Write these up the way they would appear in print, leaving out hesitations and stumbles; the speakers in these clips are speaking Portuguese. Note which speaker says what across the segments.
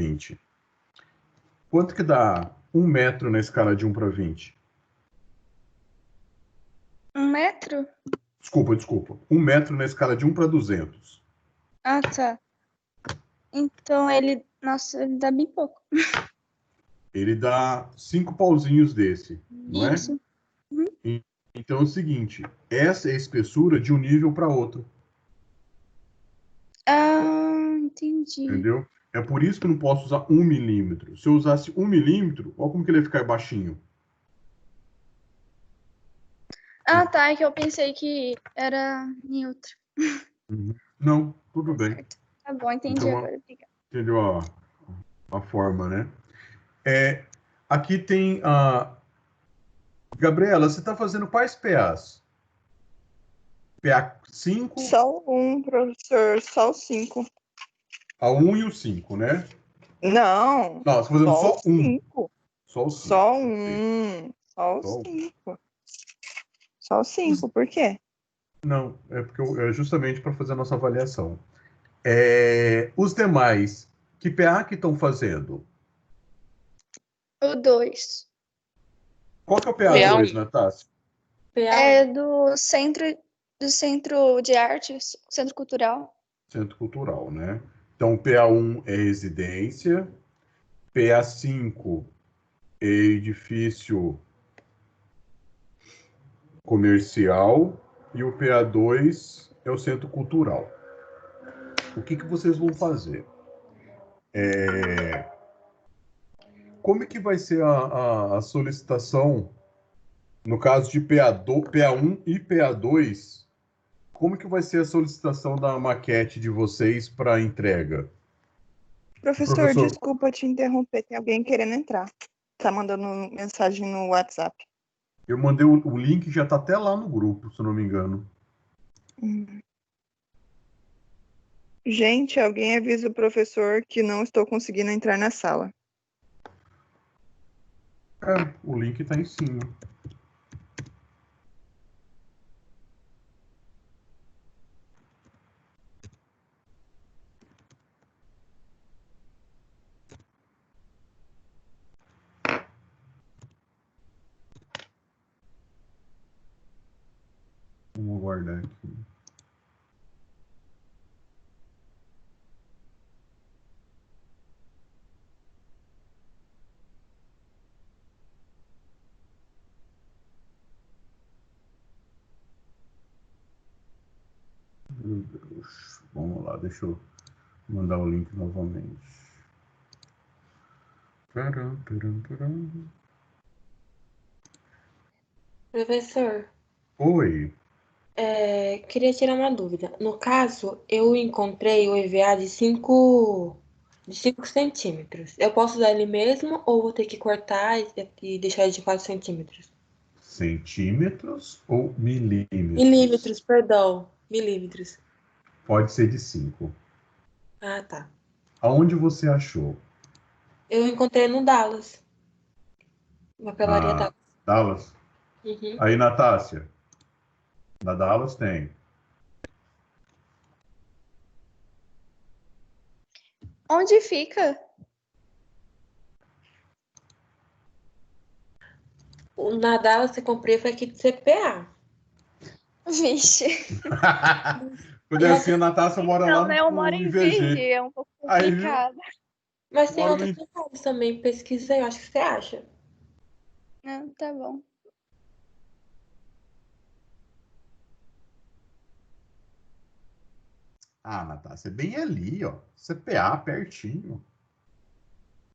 Speaker 1: 20. Quanto que dá 1 metro na escala de 1 para 20?
Speaker 2: 1 metro?
Speaker 1: Desculpa. 1 metro na escala de 1 para 200.
Speaker 2: Ah, tá. Então ele... Nossa, ele dá bem pouco.
Speaker 1: Ele dá 5 pauzinhos desse, não é?
Speaker 2: Isso. Uhum.
Speaker 1: Então é o seguinte, essa é a espessura de um nível para outro,
Speaker 2: Ah, entendi.
Speaker 1: entendeu? É por isso que eu não posso usar 1 milímetro. Se eu usasse 1 milímetro, olha como que ele ia ficar baixinho.
Speaker 2: Ah, tá. É que eu pensei que era neutro.
Speaker 1: Não, tudo
Speaker 2: Tá
Speaker 1: bem.
Speaker 2: certo. Tá bom, entendi
Speaker 1: Então,
Speaker 2: agora. Obrigada.
Speaker 1: entendeu a forma, né? Aqui tem a... Gabriela, você está fazendo quais PAs? PA 5,
Speaker 3: Só um, professor, só o 5.
Speaker 1: a 1 e o 5, né?
Speaker 3: Não,
Speaker 1: Não, você está fazendo
Speaker 3: só
Speaker 1: só
Speaker 3: o
Speaker 1: um.
Speaker 3: 5.
Speaker 1: Só o 5.
Speaker 3: Só
Speaker 1: Ok.
Speaker 3: um. Só o
Speaker 1: Só um.
Speaker 3: 5. Só o 5, por quê?
Speaker 1: Não, é porque é justamente para fazer a nossa avaliação. Os demais, que PA que estão fazendo?
Speaker 2: O 2.
Speaker 1: Qual que é o PA
Speaker 3: PA
Speaker 1: 2, Natácia?
Speaker 2: É do centro de artes, centro cultural.
Speaker 1: Centro Cultural, né? Então, o PA1 é residência, PA5 é edifício comercial e o PA2 é o centro cultural. O que vocês vão fazer? Como é que vai ser a solicitação, no caso de PA1 e PA2, como que vai ser a solicitação da maquete de vocês para entrega?
Speaker 3: Professor,
Speaker 1: Professor,
Speaker 3: desculpa te interromper, tem alguém querendo entrar. Tá mandando mensagem no WhatsApp.
Speaker 1: eu mandei o link, já está até lá no grupo, se eu não me engano.
Speaker 3: Gente, alguém avisa o professor que não estou conseguindo entrar na sala.
Speaker 1: O link está em cima. Vamos aguardar aqui. Meu Deus. Vamos lá, deixa eu mandar o link novamente.
Speaker 4: Professor,
Speaker 1: Oi.
Speaker 4: queria tirar uma dúvida. No caso, eu encontrei o EVA de 5 centímetros. Eu posso usar ele mesmo ou vou ter que cortar e deixar ele de 4 centímetros?
Speaker 1: Centímetros ou milímetros?
Speaker 4: Milímetros, perdão. Milímetros.
Speaker 1: Pode ser de 5.
Speaker 4: Ah, tá.
Speaker 1: Aonde você achou?
Speaker 4: Eu encontrei no Dallas. Papelaria
Speaker 1: Na
Speaker 4: Dallas.
Speaker 1: Dallas?
Speaker 4: Uhum.
Speaker 1: Aí, Natácia. Na Dallas tem.
Speaker 2: Onde fica?
Speaker 4: O na Dallas que eu comprei foi aqui de CPA.
Speaker 2: Vixe.
Speaker 1: Quando é assim, a Natácia mora
Speaker 2: Então,
Speaker 1: lá
Speaker 2: né? Eu moro
Speaker 1: no
Speaker 2: em
Speaker 1: IVG.
Speaker 2: Virgem, é um pouco
Speaker 1: Aí, viu?
Speaker 2: complicado.
Speaker 4: Mas tem
Speaker 1: Mora no...
Speaker 4: outros lugares também. Pesquisa aí, eu acho que você acha.
Speaker 2: Ah, tá bom.
Speaker 1: Ah, Natácia, é bem ali, ó. CPA, pertinho.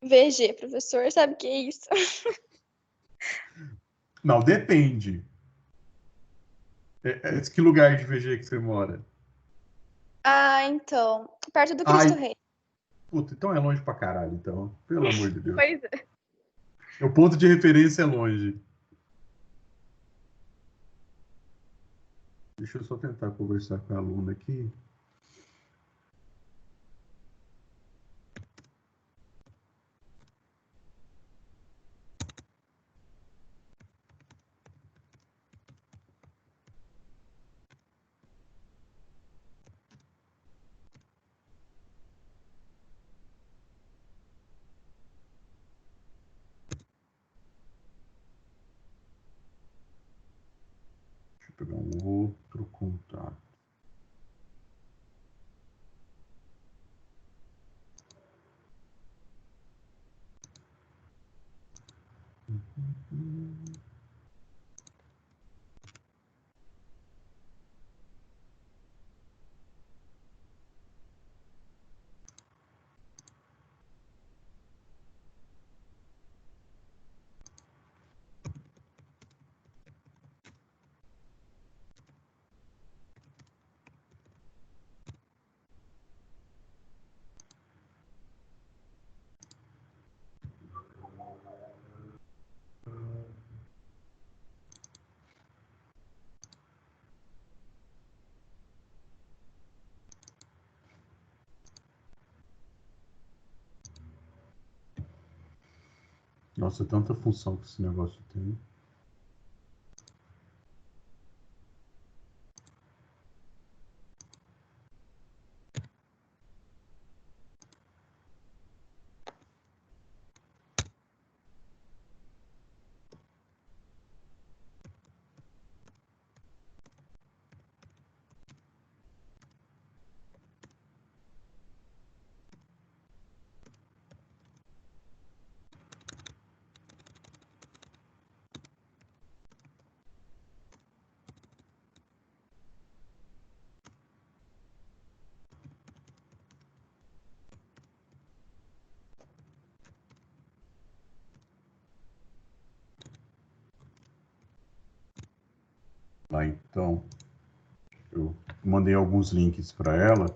Speaker 2: VG, professor, sabe o que é isso?
Speaker 1: Não, depende. Que lugar de VG que você mora?
Speaker 2: Ah, então. Perto do Cristo
Speaker 1: Ai,
Speaker 2: Rei.
Speaker 1: puta, então é longe pra caralho, então. Pelo amor de Deus.
Speaker 2: Pois é.
Speaker 1: O ponto de referência é longe. Deixa eu só tentar conversar com a aluna aqui. pegar um outro contato. Nossa, tanta função que esse negócio tem. Lá então, eu mandei alguns links para ela.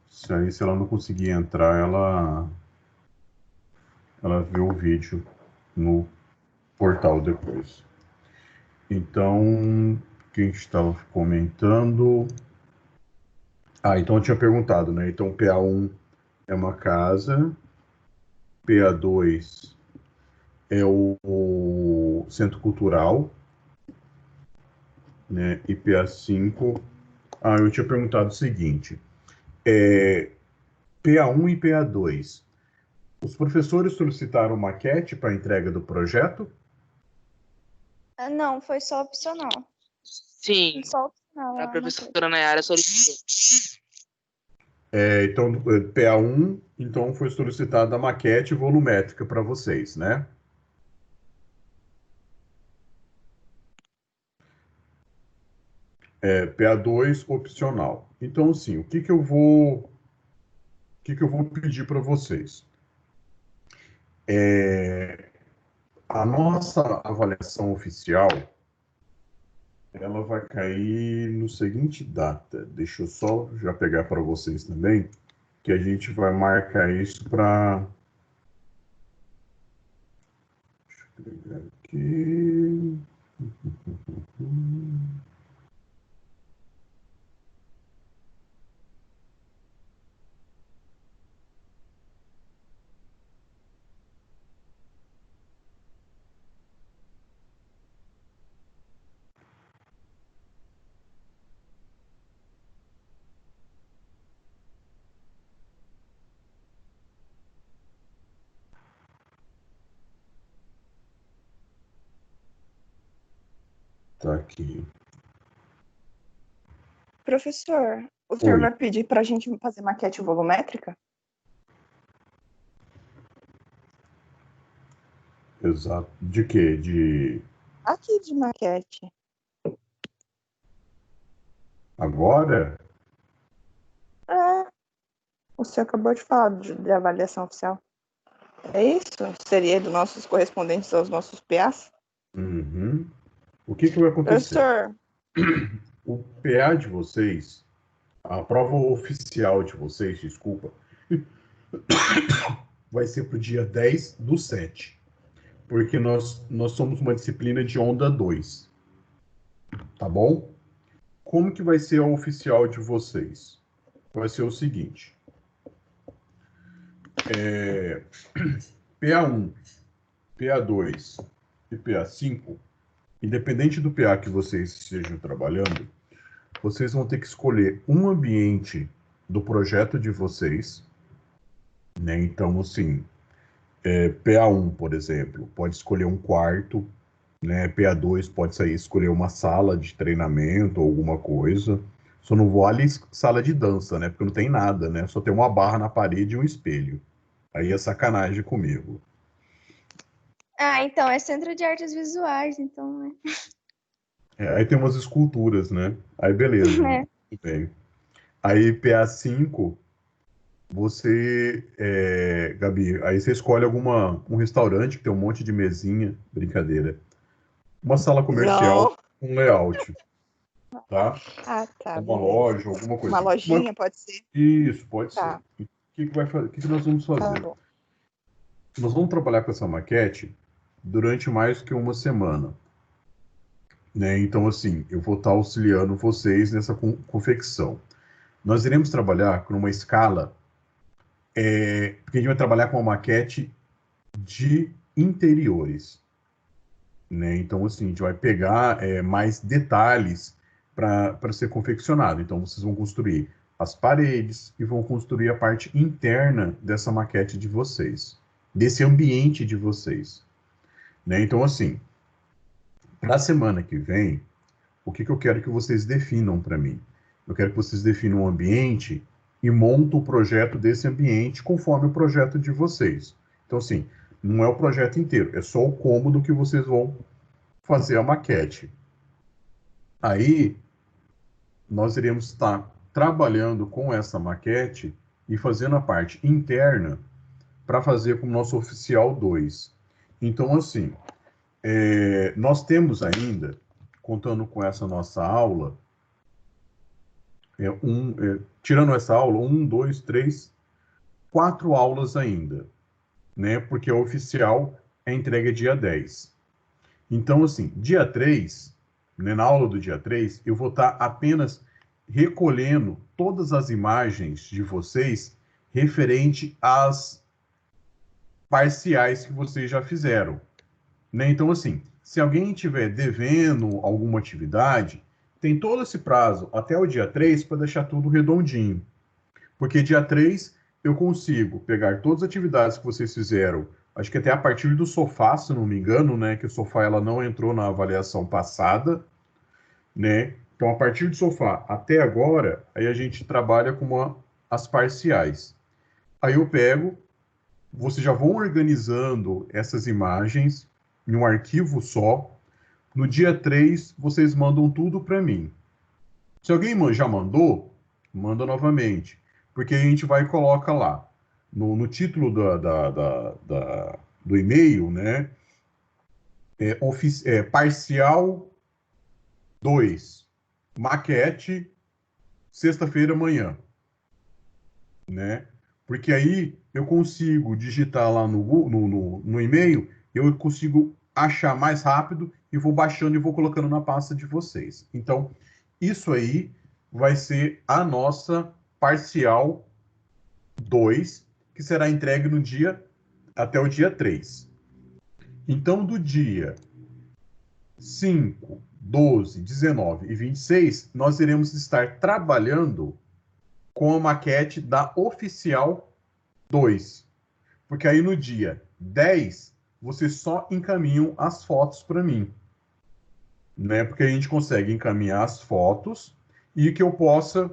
Speaker 1: Se ela não conseguir entrar, ela vê o vídeo no portal depois. Então, quem estava comentando? Então eu tinha perguntado, né? Então, PA1 é uma casa, PA2 é o centro cultural, né? E PA5. Eu tinha perguntado o seguinte: PA1 e PA2, os professores solicitaram maquete para a entrega do projeto?
Speaker 2: Não, foi só opcional.
Speaker 5: Sim,
Speaker 2: Só opcional.
Speaker 5: a professora Nayara solicitou.
Speaker 1: Então, PA1, então foi solicitada a maquete volumétrica para vocês, né? PA2 opcional. Então, assim, o que eu vou pedir para vocês? A nossa avaliação oficial, ela vai cair no seguinte data. Deixa eu só já pegar para vocês também, que a gente vai marcar isso para... Deixa eu pegar aqui... Tá aqui.
Speaker 3: Professor, o senhor
Speaker 1: Oi.
Speaker 3: vai pedir para a gente fazer maquete volumétrica?
Speaker 1: Exato. De quê? De
Speaker 3: Aqui de maquete.
Speaker 1: agora?
Speaker 3: É, o senhor acabou de falar de avaliação oficial. É isso? Seria dos nossos correspondentes aos nossos PAs?
Speaker 1: Uhum. O que vai acontecer?
Speaker 3: Professor,
Speaker 1: O PA de vocês, a prova oficial de vocês, desculpa, vai ser para o dia 10/7, porque nós somos uma disciplina de onda 2, tá bom? Como que vai ser a oficial de vocês? Vai ser o seguinte: PA1, PA2 e PA5, independente do PA que vocês estejam trabalhando, vocês vão ter que escolher um ambiente do projeto de vocês, né? Então, assim, PA1, por exemplo, pode escolher um quarto, né? PA2 pode sair, escolher uma sala de treinamento ou alguma coisa. Só não vale sala de dança, né? Porque não tem nada, né? Só tem uma barra na parede e um espelho. Aí é sacanagem comigo.
Speaker 2: Ah, então é Centro de Artes Visuais, então, né?
Speaker 1: Aí tem umas esculturas, né? Aí beleza,
Speaker 2: É.
Speaker 1: tudo bem. Aí PA5, Gabi, aí você escolhe um restaurante que tem um monte de mesinha, brincadeira. Uma sala comercial
Speaker 3: Não.
Speaker 1: com layout, tá?
Speaker 3: Ah, tá,
Speaker 1: Uma
Speaker 3: beleza.
Speaker 1: loja, alguma coisa.
Speaker 3: Uma lojinha, pode ser?
Speaker 1: Isso, pode ser.
Speaker 3: Tá,
Speaker 1: O que que nós vamos
Speaker 3: tá
Speaker 1: fazer?
Speaker 3: bom.
Speaker 1: Nós vamos trabalhar com essa maquete durante mais que uma semana, né? Então, assim, eu vou estar auxiliando vocês nessa confecção. Nós iremos trabalhar com uma escala, porque a gente vai trabalhar com uma maquete de interiores, né? Então, assim, a gente vai pegar mais detalhes para ser confeccionado. Então, vocês vão construir as paredes e vão construir a parte interna dessa maquete de vocês, desse ambiente de vocês, né? Então, assim, para a semana que vem, o que eu quero que vocês definam para mim? Eu quero que vocês definam um ambiente e montem o projeto desse ambiente conforme o projeto de vocês. Então, assim, não é o projeto inteiro, é só o cômodo que vocês vão fazer a maquete. Aí, nós iremos estar trabalhando com essa maquete e fazendo a parte interna para fazer com o nosso oficial 2. Então, assim, nós temos ainda, contando com essa nossa aula, tirando essa aula, 1, 2, 3, 4 aulas ainda, né? Porque a oficial é entregue dia 10. Então, assim, dia 3, né, na aula do dia 3, eu vou estar apenas recolhendo todas as imagens de vocês referente às parciais que vocês já fizeram, né? Então, assim, se alguém estiver devendo alguma atividade, tem todo esse prazo até o dia 3 para deixar tudo redondinho. Porque dia 3 eu consigo pegar todas as atividades que vocês fizeram, acho que até a partir do sofá, se não me engano, né? Que o sofá ela não entrou na avaliação passada, né? Então, a partir do sofá até agora, aí a gente trabalha com as parciais. Aí eu pego, vocês já vão organizando essas imagens em um arquivo só. No dia 3, vocês mandam tudo para mim. Se alguém já mandou, manda novamente. Porque a gente vai e coloca lá, no título do e-mail, né? Parcial 2, maquete, sexta-feira amanhã, né? Porque aí eu consigo digitar lá no e-mail, eu consigo achar mais rápido e vou baixando e vou colocando na pasta de vocês. Então, isso aí vai ser a nossa parcial 2, que será entregue até o dia 3. Então, do dia 5, 12, 19 e 26, nós iremos estar trabalhando com a maquete da oficial 2. Porque aí no dia 10, vocês só encaminham as fotos para mim, né? Porque a gente consegue encaminhar as fotos e que eu possa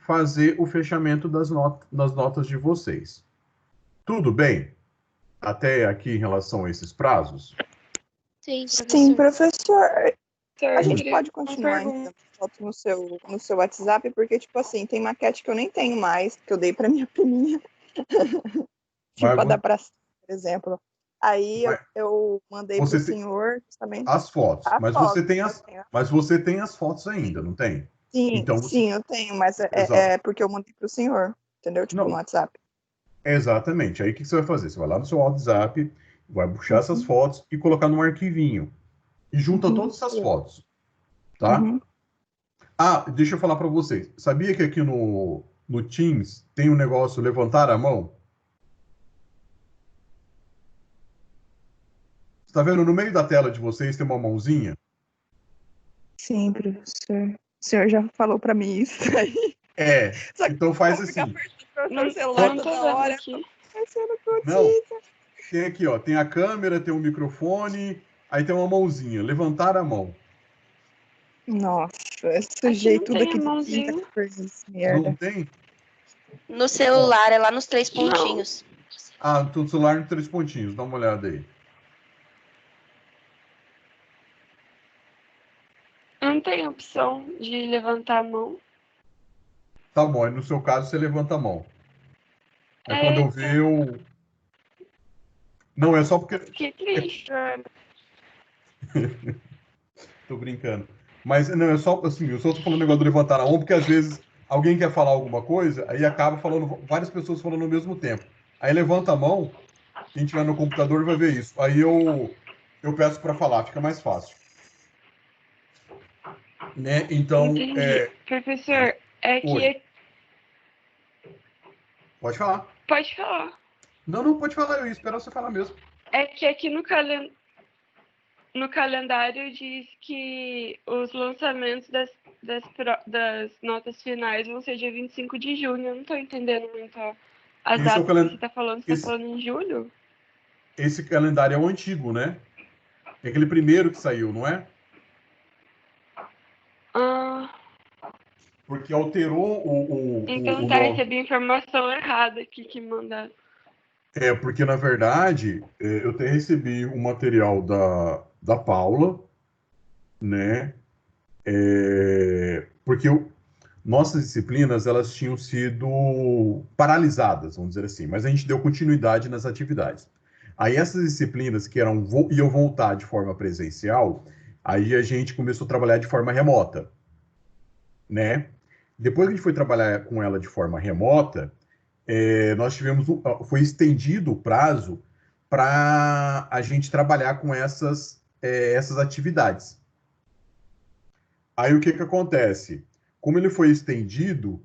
Speaker 1: fazer o fechamento das notas de vocês. Tudo bem? Até aqui em relação a esses prazos?
Speaker 5: Sim,
Speaker 3: Sim, professor. A
Speaker 4: Eu
Speaker 3: gente
Speaker 4: queria
Speaker 3: pode
Speaker 4: uma
Speaker 3: continuar
Speaker 4: pergunta.
Speaker 3: enviando foto no seu WhatsApp, porque, tipo assim, tem maquete que eu nem tenho mais, que eu dei pra minha priminha. Tipo a da praça, por exemplo. Aí eu mandei pro
Speaker 1: Você tem
Speaker 3: senhor também
Speaker 1: as fotos,
Speaker 3: a
Speaker 1: mas
Speaker 3: foto.
Speaker 1: você tem
Speaker 3: Eu tenho.
Speaker 1: as fotos ainda, não tem?
Speaker 3: Sim,
Speaker 1: Então você.
Speaker 3: sim, eu tenho, mas
Speaker 1: Exato.
Speaker 3: é porque eu mandei pro senhor, entendeu? Tipo, no
Speaker 1: Não,
Speaker 3: WhatsApp.
Speaker 1: exatamente. Aí o que você vai fazer? Você vai lá no seu WhatsApp, vai puxar essas
Speaker 3: Uhum,
Speaker 1: fotos e colocar num arquivinho. E junta
Speaker 3: uhum,
Speaker 1: todas essas fotos, tá?
Speaker 3: uhum.
Speaker 1: Ah, deixa eu falar para vocês. Sabia que aqui no Teams tem um negócio levantar a mão? Você tá vendo no meio da tela de vocês tem uma mãozinha?
Speaker 3: Sim, professor. O senhor já falou pra mim isso aí. Só que
Speaker 1: Então faz
Speaker 3: eu ficar
Speaker 1: assim.
Speaker 3: apertando
Speaker 4: Não,
Speaker 3: o celular
Speaker 4: não tô
Speaker 3: toda
Speaker 4: vendo
Speaker 3: hora.
Speaker 4: aqui.
Speaker 3: Vai sendo
Speaker 1: Não,
Speaker 3: notícia.
Speaker 1: tem aqui, ó, tem a câmera, tem o microfone, Aí tem uma mãozinha, levantar a mão.
Speaker 3: Nossa, eu sujei
Speaker 6: não
Speaker 3: tudo
Speaker 6: tem
Speaker 3: aqui
Speaker 6: a
Speaker 3: de
Speaker 6: mãozinha.
Speaker 3: tinta com essa
Speaker 1: Não
Speaker 3: merda.
Speaker 1: tem?
Speaker 2: No celular, é lá nos 3 pontinhos.
Speaker 1: Ah, no celular em 3 pontinhos, dá uma olhada aí.
Speaker 6: Não tem opção de levantar a mão.
Speaker 1: Tá bom, aí no seu caso você levanta a mão. Aí quando eu ver, eu... Não, é só porque...
Speaker 6: Que triste, cara.
Speaker 1: Tô brincando. Mas não, é só assim, eu só tô falando o negócio do levantar a mão, porque às vezes alguém quer falar alguma coisa, aí acaba falando, várias pessoas falando ao mesmo tempo. Aí levanta a mão, quem tiver no computador vai ver isso. Aí eu peço para falar, fica mais fácil. Né? Então,
Speaker 6: Entendi. Professor, é
Speaker 1: oi,
Speaker 6: que...
Speaker 1: pode falar.
Speaker 6: Pode falar.
Speaker 1: Não, pode falar, eu ia esperar você falar mesmo.
Speaker 6: É que aqui no calendário diz que os lançamentos das notas finais vão ser dia 25 de junho. Eu não tô entendendo muito as
Speaker 1: Esse é o
Speaker 6: datas que você
Speaker 1: calendário.
Speaker 6: tá falando. Você tá falando em julho?
Speaker 1: Esse calendário é o antigo, né? É aquele primeiro que saiu, não é?
Speaker 6: Ah,
Speaker 1: Porque alterou
Speaker 6: então
Speaker 1: o
Speaker 6: tá,
Speaker 1: nome.
Speaker 6: recebi informação errada aqui que mandaram.
Speaker 1: É, porque na verdade, eu até recebi um material da Paula, né? Porque nossas disciplinas, elas tinham sido paralisadas, vamos dizer assim, mas a gente deu continuidade nas atividades. Aí essas disciplinas que iam voltar de forma presencial, aí a gente começou a trabalhar de forma remota, né? Depois que a gente foi trabalhar com ela de forma remota, nós tivemos, foi estendido o prazo para a gente trabalhar com essas atividades. Aí o que que acontece? Como ele foi estendido,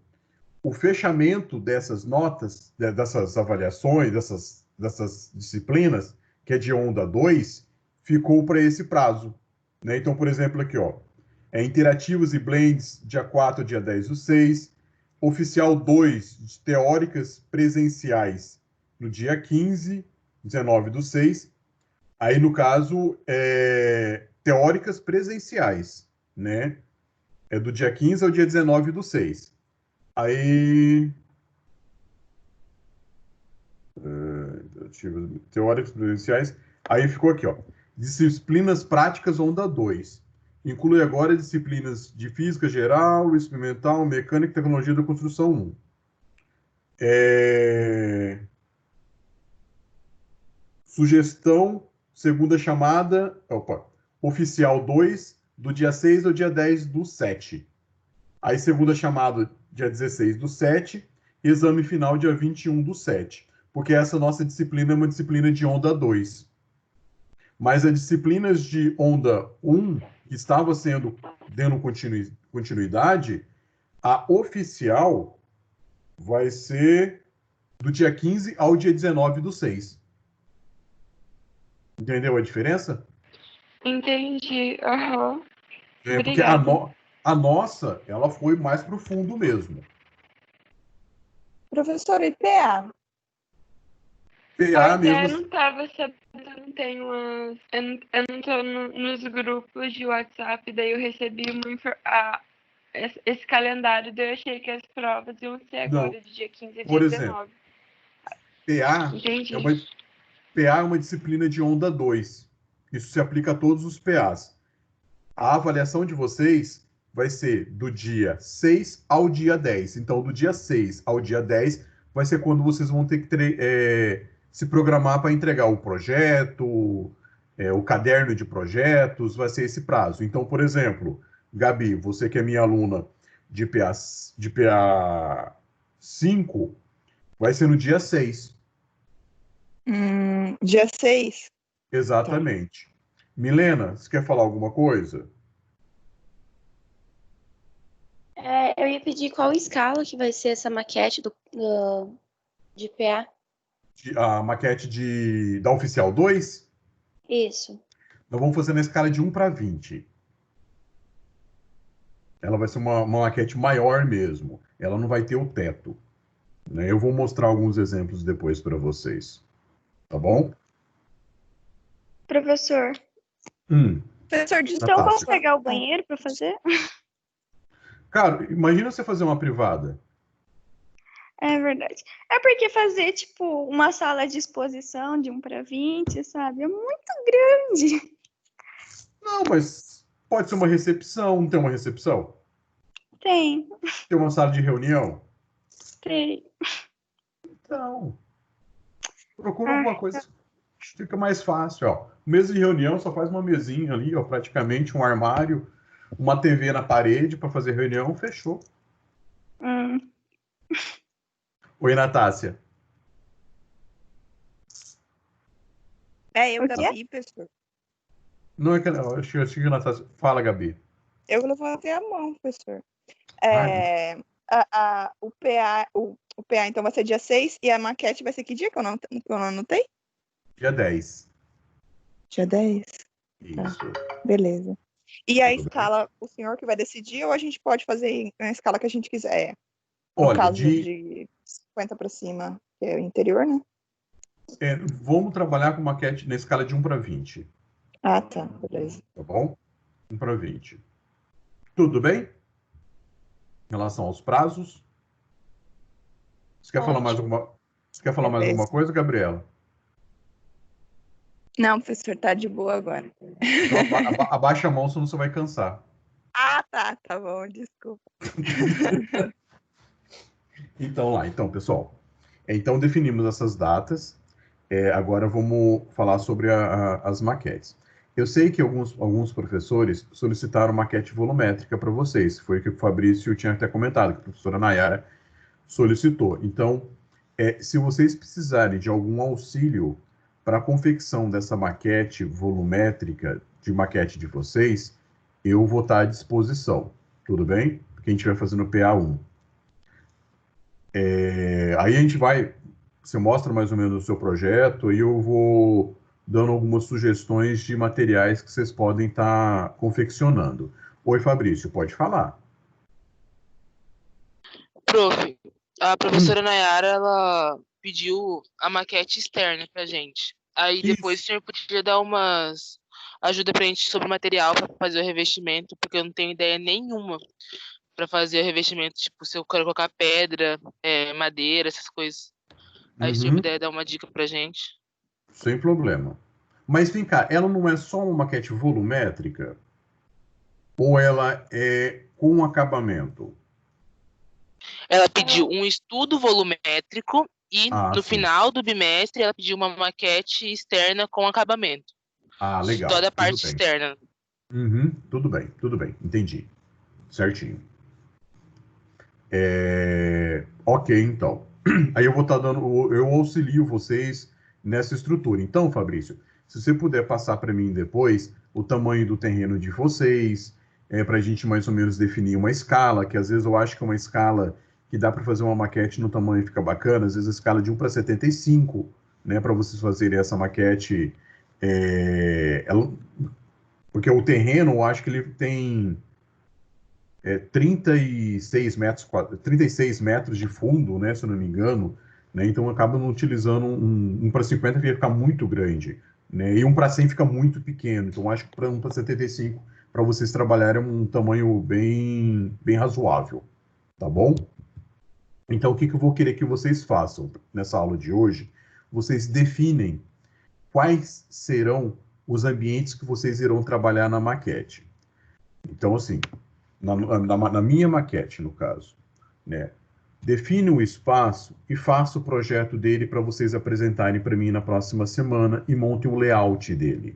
Speaker 1: o fechamento dessas notas, dessas avaliações, dessas disciplinas, que é de onda 2, ficou para esse prazo. Né? Então, por exemplo, aqui, ó, interativos e blends, dia 4 ao dia 10 do 6, oficial 2, de teóricas presenciais, no dia 15, 19 do 6, aí no caso, teóricas presenciais, né? É do dia 15 ao dia 19 do 6. Aí. Teóricas presenciais. Aí ficou aqui, ó. Disciplinas práticas onda 2. Inclui agora disciplinas de física geral, experimental, mecânica e tecnologia da construção 1. Sugestão, segunda chamada, oficial 2, do dia 6 ao dia 10 do 7. Aí, segunda chamada, dia 16 do 7, exame final, dia 21 do 7. Porque essa nossa disciplina é uma disciplina de onda 2. Mas as disciplinas de onda 1, que estava sendo dando continuidade, a oficial vai ser do dia 15 ao dia 19 do 6. Entendeu a diferença?
Speaker 6: Entendi. Aham.
Speaker 1: Porque
Speaker 6: Obrigada.
Speaker 1: a nossa, ela foi mais para o fundo mesmo.
Speaker 3: Professor, e PA?
Speaker 1: PA
Speaker 6: Pois é, eu
Speaker 1: mesmo.
Speaker 6: não tava sabendo, eu não tenho umas. Eu não tô nos grupos de WhatsApp, daí eu recebi esse calendário, daí eu achei que as provas iam ser
Speaker 1: Não,
Speaker 6: agora, de dia 15 a dia
Speaker 1: por exemplo,
Speaker 6: 19.
Speaker 1: PA é
Speaker 6: Entendi.
Speaker 1: uma, PA é uma disciplina de onda 2. Isso se aplica a todos os PAs. A avaliação de vocês vai ser do dia 6 ao dia 10. Então, do dia 6 ao dia 10 vai ser quando vocês vão ter que se programar para entregar o projeto, o caderno de projetos, vai ser esse prazo. Então, por exemplo, Gabi, você que é minha aluna de PA 5, vai ser no dia 6.
Speaker 3: Dia 6.
Speaker 1: Exatamente. Milena, você quer falar alguma coisa?
Speaker 2: Eu ia pedir qual escala que vai ser essa maquete de PA.
Speaker 1: A maquete da Oficial 2?
Speaker 2: Isso.
Speaker 1: Nós vamos fazer na escala de 1 para 20. Ela vai ser uma maquete maior mesmo. Ela não vai ter o teto. Né? Eu vou mostrar alguns exemplos depois para vocês. Tá bom?
Speaker 2: Professor,
Speaker 3: Professor,
Speaker 2: Então,
Speaker 3: desculpa.
Speaker 2: vamos pegar o banheiro para fazer?
Speaker 1: Cara, imagina você fazer uma privada.
Speaker 2: É verdade. É porque fazer, tipo, uma sala de exposição de 1 para 20, sabe? É muito grande.
Speaker 1: Não, mas pode ser uma recepção, não tem uma recepção?
Speaker 2: Tem,
Speaker 1: Tem uma sala de reunião?
Speaker 2: tem.
Speaker 1: Então, procura
Speaker 2: Ah,
Speaker 1: alguma coisa que fica mais fácil, ó. Mesa de reunião, só faz uma mesinha ali, ó, praticamente um armário, uma TV na parede para fazer reunião, fechou. Oi, Natácia.
Speaker 3: Eu, Gabi, professor.
Speaker 1: Não é que eu acho que a Natácia. Fala, Gabi.
Speaker 3: Eu levantei a mão, professor. O PA, então, vai ser dia 6 e a maquete vai ser que dia que eu não anotei?
Speaker 1: Dia 10.
Speaker 3: Dia 10.
Speaker 1: Isso.
Speaker 3: Tá. Beleza. E a escala, o senhor que vai decidir, ou a gente pode fazer na escala que a gente quiser? No
Speaker 1: Olha,
Speaker 3: caso de 50 para cima, que é o interior, né?
Speaker 1: Vamos trabalhar com maquete na escala de 1 para 20.
Speaker 3: Ah, tá. Beleza.
Speaker 1: Tá bom? 1 para 20. Tudo bem? Em relação aos prazos? Você quer falar mais alguma coisa, Gabriela?
Speaker 3: Não, professor, tá de boa agora.
Speaker 1: Então, abaixa a mão, senão você vai cansar.
Speaker 3: Ah, tá. Tá bom, desculpa.
Speaker 1: Então, pessoal. Então, definimos essas datas. Agora vamos falar sobre as maquetes. Eu sei que alguns professores solicitaram maquete volumétrica para vocês. Foi o que o Fabrício tinha até comentado, que a professora Nayara solicitou. Então, se vocês precisarem de algum auxílio para a confecção dessa maquete volumétrica, de maquete de vocês, eu vou estar à disposição. Tudo bem? Porque a gente vai fazer no PA1. Aí a gente você mostra mais ou menos o seu projeto e eu vou dando algumas sugestões de materiais que vocês podem estar confeccionando. Oi, Fabrício, pode falar.
Speaker 5: Prof, a professora Nayara, ela pediu a maquete externa pra gente. Aí depois o senhor podia dar umas ajuda pra gente sobre o material para fazer o revestimento, porque eu não tenho ideia nenhuma para fazer o revestimento, tipo, se eu quero colocar pedra, madeira, essas coisas. Aí se o senhor puder dar uma dica pra gente.
Speaker 1: Sem problema. Mas vem cá, ela não é só uma maquete volumétrica? Ou ela é com acabamento?
Speaker 5: Ela pediu um estudo volumétrico e no
Speaker 1: sim.
Speaker 5: final do bimestre ela pediu uma maquete externa com acabamento.
Speaker 1: Legal.
Speaker 5: Toda a parte externa.
Speaker 1: Tudo bem. Entendi. Certinho. Ok, então. Aí eu vou estar eu auxilio vocês nessa estrutura. Então, Fabrício, se você puder passar para mim depois o tamanho do terreno de vocês, para a gente mais ou menos definir uma escala, que às vezes eu acho que é uma escala que dá para fazer uma maquete no tamanho e fica bacana, às vezes a escala de 1 para 75, né, para vocês fazerem essa maquete. Porque o terreno, eu acho que ele tem 36 metros de fundo, né, se eu não me engano, né, então acaba não utilizando um para 50 que ia ficar muito grande, né, e 1 para 100 fica muito pequeno, então acho que para 1 para 75, para vocês trabalharem um tamanho bem razoável, tá bom? Então o que eu vou querer que vocês façam nessa aula de hoje? Vocês definem quais serão os ambientes que vocês irão trabalhar na maquete. Então, assim, na minha maquete, no caso, né? Define o espaço e faça o projeto dele para vocês apresentarem para mim na próxima semana e monte o layout dele,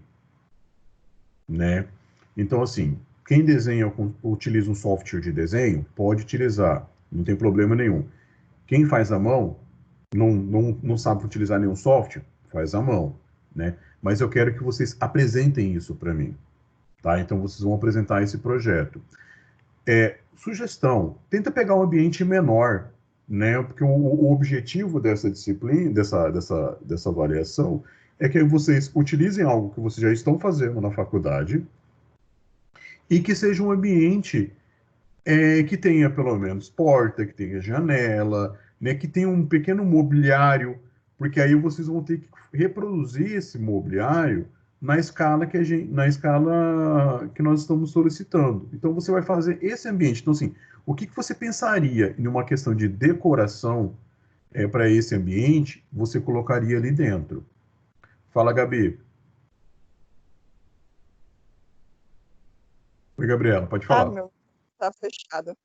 Speaker 1: né? Então, assim, quem desenha, utiliza um software de desenho, pode utilizar, não tem problema nenhum. Quem faz à mão, não sabe utilizar nenhum software, faz à mão, né? Mas eu quero que vocês apresentem isso para mim, tá? Então, vocês vão apresentar esse projeto. Sugestão, tenta pegar um ambiente menor, né? Porque o objetivo dessa disciplina, dessa avaliação, é que vocês utilizem algo que vocês já estão fazendo na faculdade e que seja um ambiente que tenha pelo menos porta, que tenha janela, né? Que tenha um pequeno mobiliário, porque aí vocês vão ter que reproduzir esse mobiliário na escala que nós estamos solicitando. Então, você vai fazer esse ambiente. Então, assim, o que você pensaria em uma questão de decoração para esse ambiente, você colocaria ali dentro? Fala, Gabi. Oi, Gabriela, pode falar.
Speaker 3: Meu, tá fechado.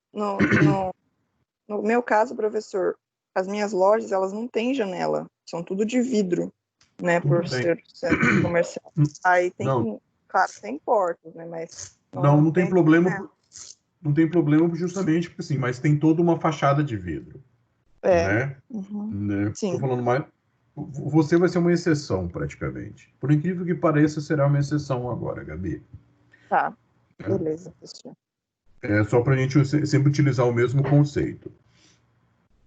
Speaker 3: No meu caso, professor, as minhas lojas, elas não têm janela, são tudo de vidro, né,
Speaker 1: Tudo
Speaker 3: por
Speaker 1: bem.
Speaker 3: ser centro comercial. Aí tem,
Speaker 1: Não.
Speaker 3: claro, tem portas, né, mas
Speaker 1: não tem problema, não tem problema justamente porque assim, mas tem toda uma fachada de vidro, né? Né?
Speaker 3: Sim.
Speaker 1: Tô falando mais, você vai ser uma exceção praticamente. Por incrível que pareça, será uma exceção agora, Gabi.
Speaker 3: Tá, beleza, professor.
Speaker 1: É só para a gente sempre utilizar o mesmo conceito.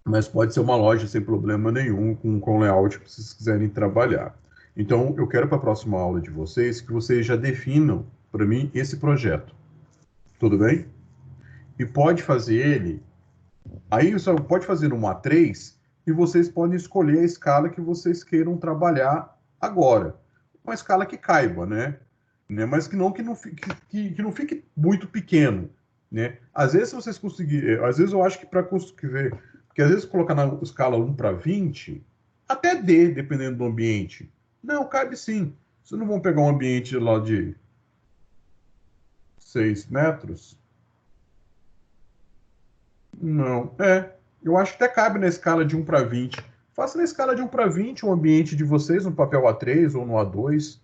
Speaker 1: Mas pode ser uma loja sem problema nenhum, com layout que vocês quiserem trabalhar. Então, eu quero para a próxima aula de vocês que vocês já definam para mim esse projeto. Tudo bem? E pode fazer ele. Aí só pode fazer no A3 e vocês podem escolher a escala que vocês queiram trabalhar agora. Uma escala que caiba, né? Mas que não fique muito pequeno. Né? Às vezes, se vocês conseguirem. Às vezes, eu acho que para conseguir. Porque às vezes, colocar na escala 1:20, até D, dependendo do ambiente. Não, cabe sim. Vocês não vão pegar um ambiente lá de 6 metros? Não. Eu acho que até cabe na escala de 1:20. Faça na escala de 1:20 um ambiente de vocês no papel A3 ou no A2.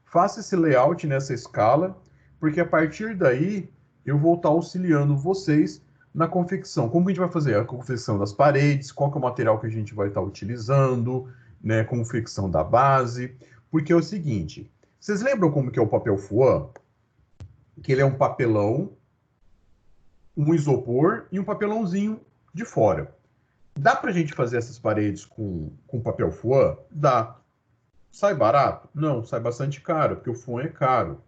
Speaker 1: Faça esse layout nessa escala, porque a partir daí eu vou estar auxiliando vocês na confecção. Como a gente vai fazer a confecção das paredes, qual que é o material que a gente vai estar utilizando, né, confecção da base, porque é o seguinte, vocês lembram como que é o papel Fuan? Que ele é um papelão, um isopor e um papelãozinho de fora. Dá pra gente fazer essas paredes com papel Fuan? Dá. Sai barato? Não, sai bastante caro, porque o Fuan é caro.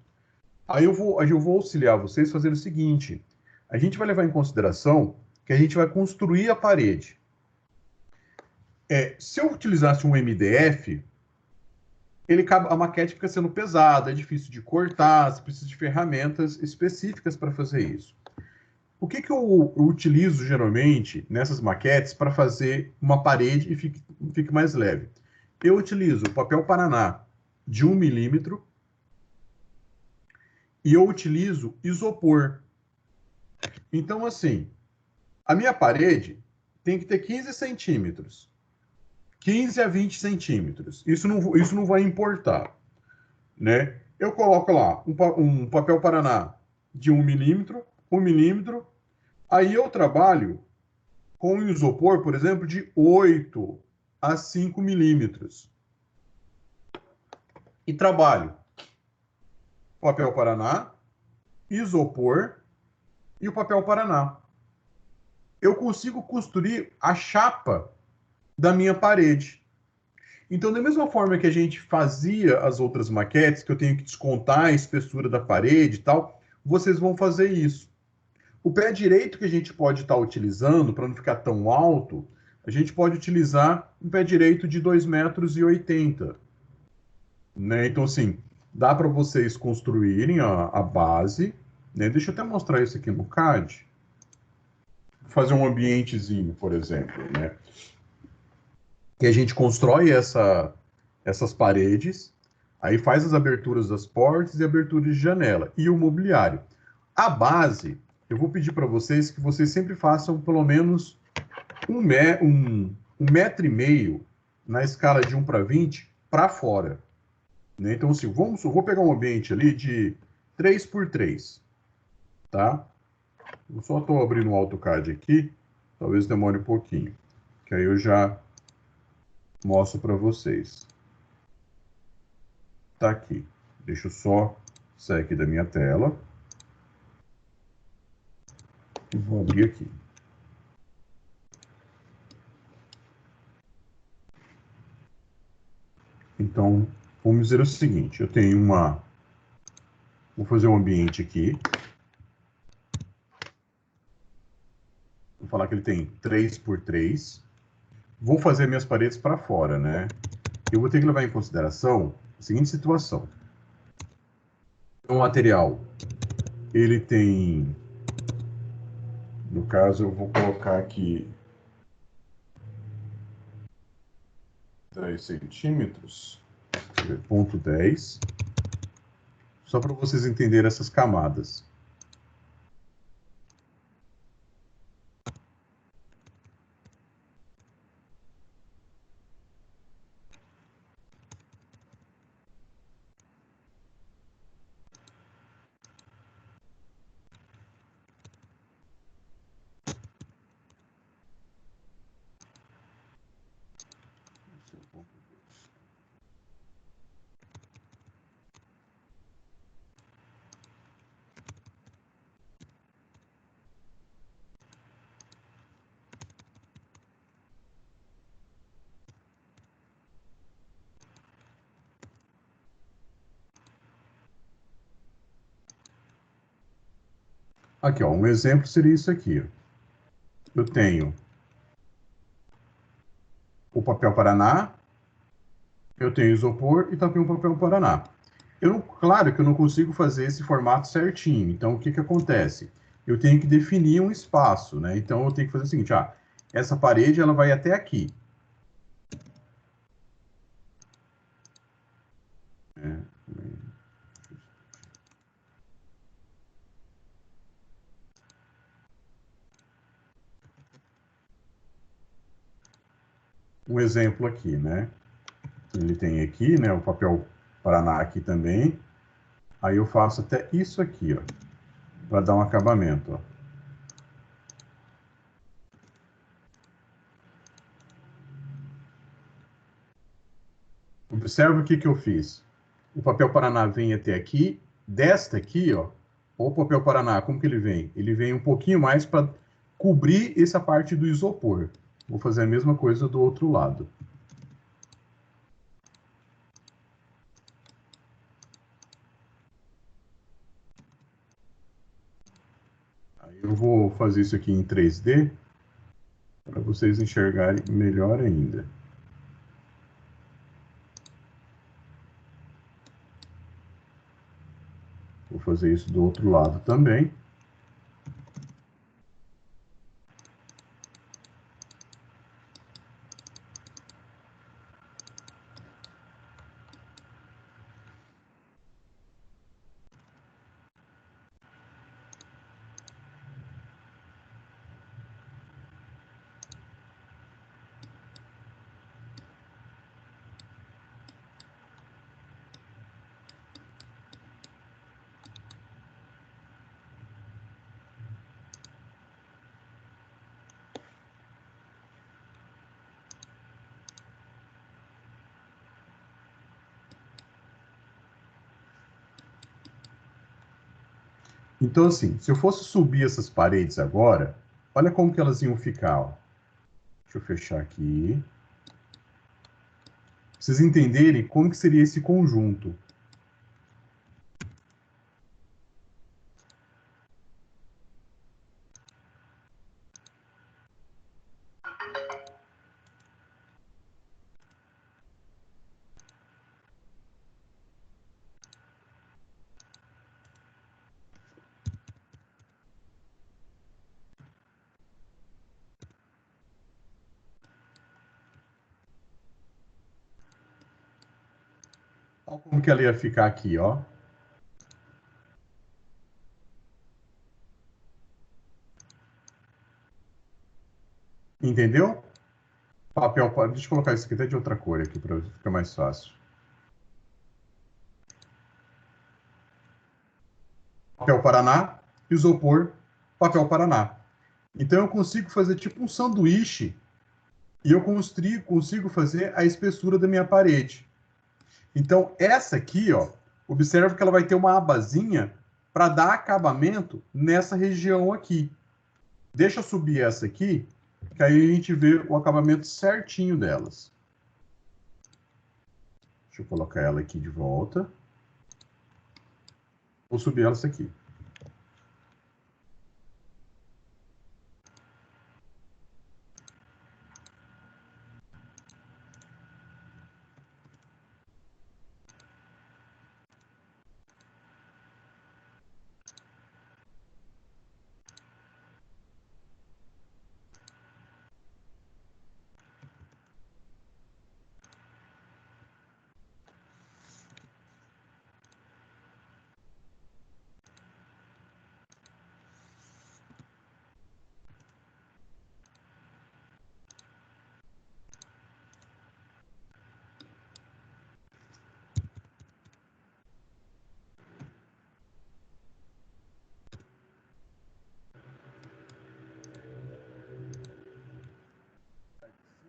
Speaker 1: Aí eu vou auxiliar vocês fazendo o seguinte, a gente vai levar em consideração que a gente vai construir a parede. Se eu utilizasse um MDF, a maquete fica sendo pesada, é difícil de cortar, você precisa de ferramentas específicas para fazer isso. O que eu utilizo geralmente nessas maquetes para fazer uma parede e fique mais leve? Eu utilizo papel Paraná de 1 milímetro e eu utilizo isopor. Então, assim, a minha parede tem que ter 15 centímetros. 15 a 20 centímetros. Isso não vai importar. Né? Eu coloco lá um papel Paraná de 1 milímetro, 1 milímetro. Aí eu trabalho com um isopor, por exemplo, de 8 a 5 milímetros. E trabalho papel Paraná, isopor e o papel Paraná. Eu consigo construir a chapa da minha parede. Então, da mesma forma que a gente fazia as outras maquetes, que eu tenho que descontar a espessura da parede e tal, vocês vão fazer isso. O pé direito que a gente pode estar utilizando, para não ficar tão alto, a gente pode utilizar um pé direito de 2,80 m. Né? Então, assim, dá para vocês construírem a base. Né? Deixa eu até mostrar isso aqui no CAD. Fazer um ambientezinho, por exemplo. Né? Que a gente constrói essas paredes, aí faz as aberturas das portas e aberturas de janela. E o mobiliário. A base, eu vou pedir para vocês que vocês sempre façam pelo menos 1,5 m na escala de 1:20 para fora. Né? Então, assim, eu vou pegar um ambiente ali de 3x3, tá? Eu só estou abrindo o AutoCAD aqui, talvez demore um pouquinho, que aí eu já mostro para vocês. Tá aqui. Deixa eu só sair aqui da minha tela. E vou abrir aqui. Então, vamos dizer o seguinte, eu tenho vou fazer um ambiente aqui. Vou falar que ele tem 3x3. Vou fazer minhas paredes para fora, né? Eu vou ter que levar em consideração a seguinte situação. O material, ele tem, no caso, eu vou colocar aqui 10 centímetros, ponto 10, só para vocês entenderem essas camadas. Aqui, ó, um exemplo seria isso aqui. Ó. Eu tenho o papel Paraná, eu tenho isopor e também o papel Paraná. Claro que eu não consigo fazer esse formato certinho. Então, o que acontece? Eu tenho que definir um espaço, né? Então, eu tenho que fazer o seguinte, essa parede ela vai até aqui. Um exemplo aqui, né? Ele tem aqui, né? O papel Paraná aqui também. Aí eu faço até isso aqui, ó, para dar um acabamento, ó. Observe o que eu fiz. O papel Paraná vem até aqui, desta aqui, ó, o papel Paraná, como que ele vem? Ele vem um pouquinho mais para cobrir essa parte do isopor. Vou fazer a mesma coisa do outro lado. Aí eu vou fazer isso aqui em 3D para vocês enxergarem melhor ainda. Vou fazer isso do outro lado também. Então, assim, se eu fosse subir essas paredes agora, olha como que elas iam ficar, ó. Deixa eu fechar aqui. Pra vocês entenderem como que seria esse conjunto. Olha como que ela ia ficar aqui, ó. Entendeu? Papel, deixa eu colocar isso aqui até de outra cor aqui para ficar mais fácil. Papel Paraná, isopor, papel Paraná. Então eu consigo fazer tipo um sanduíche e eu consigo fazer a espessura da minha parede. Então essa aqui, ó, observa que ela vai ter uma abazinha para dar acabamento nessa região aqui. Deixa eu subir essa aqui, que aí a gente vê o acabamento certinho delas. Deixa eu colocar ela aqui de volta. Vou subir ela aqui.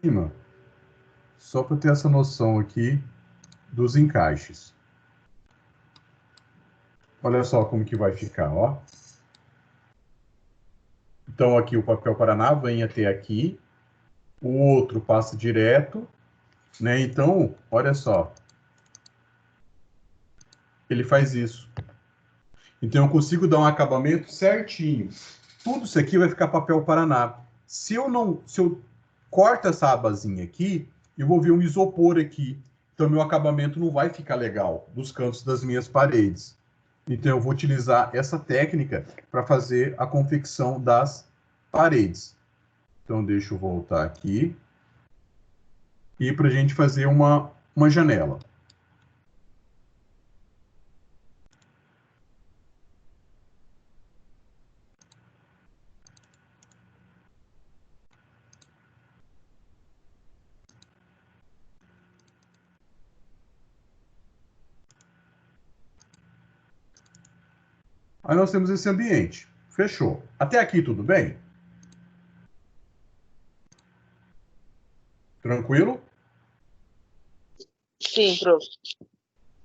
Speaker 1: cima, só para ter essa noção aqui dos encaixes. Olha só como que vai ficar, ó. Então, aqui o papel Paraná vem até aqui, o outro passa direto, né? Então, olha só. Ele faz isso. Então, eu consigo dar um acabamento certinho. Tudo isso aqui vai ficar papel Paraná. Se eu corto essa abazinha aqui, eu vou ver um isopor aqui. Então, meu acabamento não vai ficar legal dos cantos das minhas paredes. Então, eu vou utilizar essa técnica para fazer a confecção das paredes. Então, deixa eu voltar aqui. E para a gente fazer uma janela. Aí nós temos esse ambiente. Fechou. Até aqui tudo bem? Tranquilo?
Speaker 5: Sim, prof.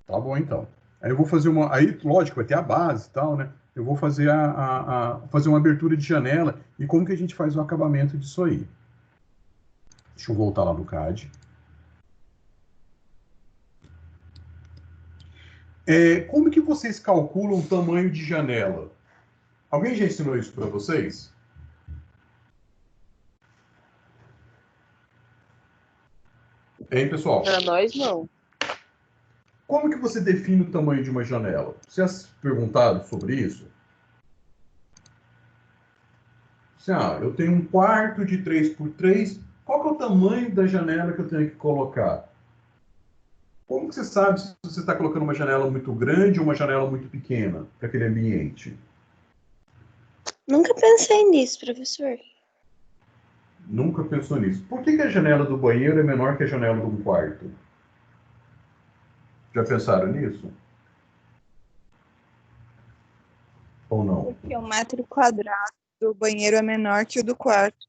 Speaker 1: Tá bom, então. Aí eu vou fazer uma... Aí, lógico, vai ter a base e tal, né? Eu vou fazer fazer uma abertura de janela. E como que a gente faz o acabamento disso aí? Deixa eu voltar lá no CAD. Como que vocês calculam o tamanho de janela? Alguém já ensinou isso para vocês? Hein, pessoal?
Speaker 5: Para nós, não.
Speaker 1: Como que você define o tamanho de uma janela? Vocês perguntaram sobre isso? Eu tenho um quarto de 3x3, qual que é o tamanho da janela que eu tenho que colocar? Como que você sabe se você está colocando uma janela muito grande ou uma janela muito pequena para aquele ambiente?
Speaker 2: Nunca pensei nisso, professor.
Speaker 1: Nunca pensou nisso. Por que a janela do banheiro é menor que a janela de um quarto? Já pensaram nisso? Ou não?
Speaker 3: Porque o metro quadrado do banheiro é menor que o do quarto.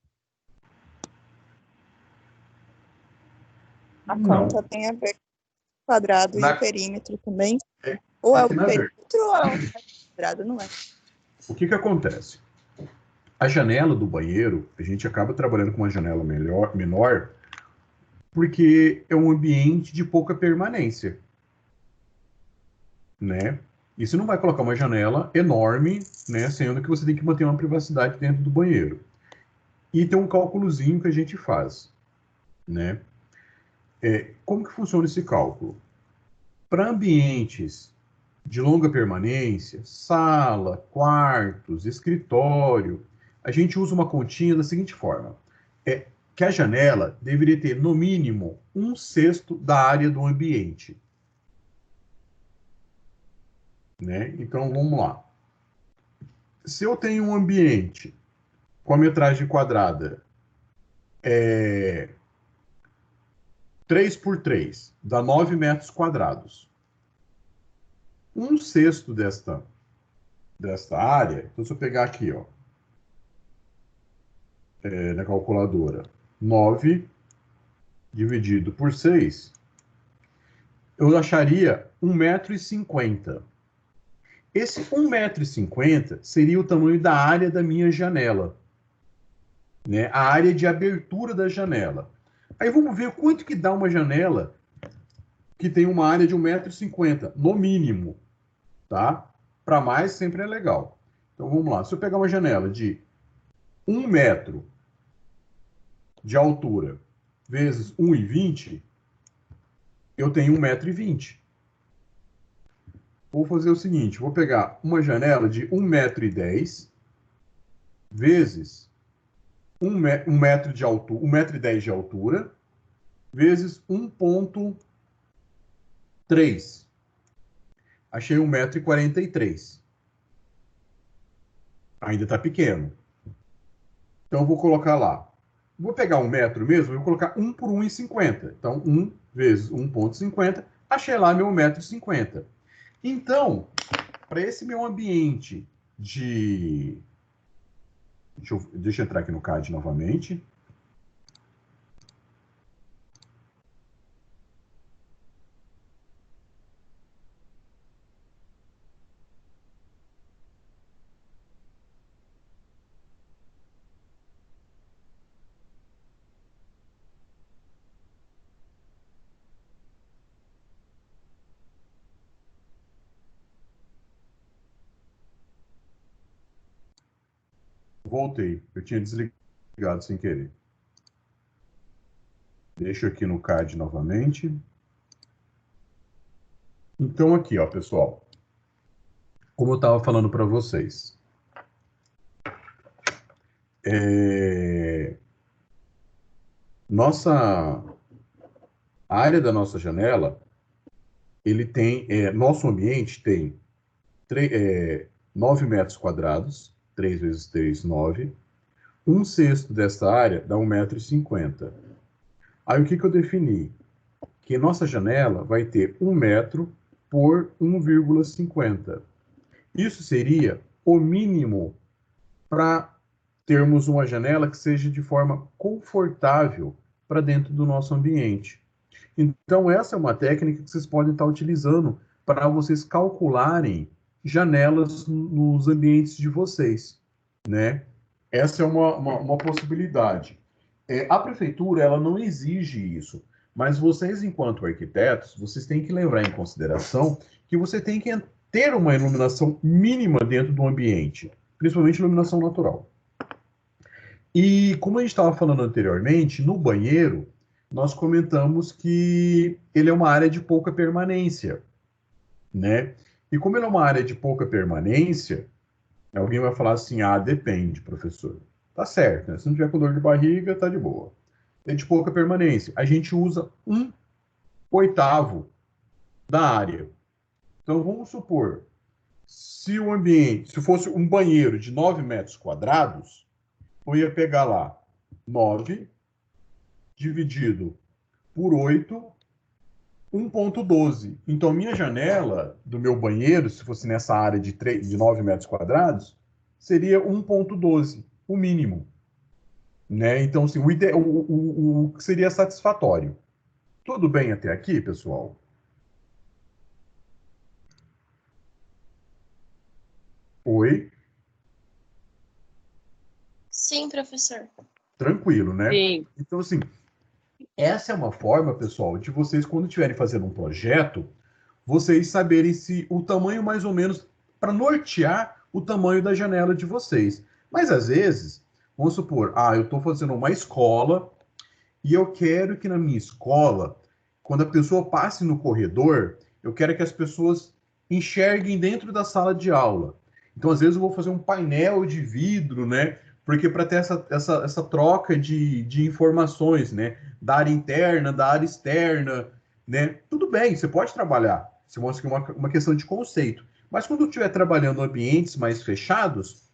Speaker 3: A conta tem a ver com o quadrado e o perímetro também. Ou é o perímetro ou é o quadrado, não é?
Speaker 1: O que acontece? A janela do banheiro, a gente acaba trabalhando com uma janela menor, porque é um ambiente de pouca permanência, né? E você não vai colocar uma janela enorme, né, sendo que você tem que manter uma privacidade dentro do banheiro. E tem um cálculozinho que a gente faz, né? Como que funciona esse cálculo? Para ambientes de longa permanência, sala, quartos, escritório, a gente usa uma continha da seguinte forma: que a janela deveria ter, no mínimo, 1/6 da área do ambiente. Né? Então, vamos lá. Se eu tenho um ambiente com a metragem quadrada 3x3, dá 9 metros quadrados. 1/6 desta área, então se eu pegar aqui, ó, na calculadora, 9 dividido por 6, eu acharia 1,50 m. Esse 1,50 m seria o tamanho da área da minha janela, né? A área de abertura da janela. Aí vamos ver quanto que dá uma janela que tem uma área de 1,50 m, no mínimo, tá? Para mais sempre é legal. Então vamos lá. Se eu pegar uma janela de 1 metro de altura vezes 1,20, eu tenho 1,20 m. Vou fazer o seguinte, vou pegar uma janela de 1,10 m vezes 1 metro de altura, 1,10 m de altura, vezes 1,3. Achei 1,43 m. Ainda está pequeno. Então, eu vou colocar lá. Vou pegar 1 metro mesmo, vou colocar 1 por 1,50. Então, 1 vezes 1,50, achei lá meu 1,50 m. Então, para esse meu ambiente de... Deixa eu entrar aqui no CAD novamente. Voltei. Eu tinha desligado sem querer. Deixa aqui no card novamente. Então, aqui, ó, pessoal. Como eu estava falando para vocês. A área da nossa janela, ele tem, nosso ambiente tem 9 metros quadrados, 3 vezes 3, 9. 1/6 dessa área dá 1,50 m. Aí o que eu defini? Que nossa janela vai ter 1 metro por 1,50. Isso seria o mínimo para termos uma janela que seja de forma confortável para dentro do nosso ambiente. Então, essa é uma técnica que vocês podem estar utilizando para vocês calcularem janelas nos ambientes de vocês, né? Essa é uma possibilidade. A prefeitura, ela não exige isso, mas vocês, enquanto arquitetos, vocês têm que levar em consideração que você tem que ter uma iluminação mínima dentro do ambiente, principalmente iluminação natural. E como a gente estava falando anteriormente, no banheiro, nós comentamos que ele é uma área de pouca permanência, né? E como ele é uma área de pouca permanência, alguém vai falar assim, depende, professor. Tá certo, né? Se não tiver com dor de barriga, tá de boa. É de pouca permanência. A gente usa 1/8 da área. Então, vamos supor, se o ambiente, se fosse um banheiro de 9 metros quadrados, eu ia pegar lá 9 dividido por 8, 1,12. Então, minha janela do meu banheiro, se fosse nessa área de 9 metros quadrados, seria 1,12, o mínimo. Né? Então, assim, o que seria satisfatório. Tudo bem até aqui, pessoal? Oi?
Speaker 7: Sim, professor.
Speaker 1: Tranquilo, né?
Speaker 5: Sim.
Speaker 1: Então, assim, essa é uma forma, pessoal, de vocês, quando estiverem fazendo um projeto, vocês saberem se o tamanho mais ou menos, para nortear o tamanho da janela de vocês. Mas, às vezes, vamos supor, eu estou fazendo uma escola e eu quero que na minha escola, quando a pessoa passe no corredor, eu quero que as pessoas enxerguem dentro da sala de aula. Então, às vezes, eu vou fazer um painel de vidro, né? Porque para ter essa troca de informações, né? Da área interna, da área externa, né? Tudo bem, você pode trabalhar. Você mostra que é uma questão de conceito. Mas quando eu estiver trabalhando em ambientes mais fechados,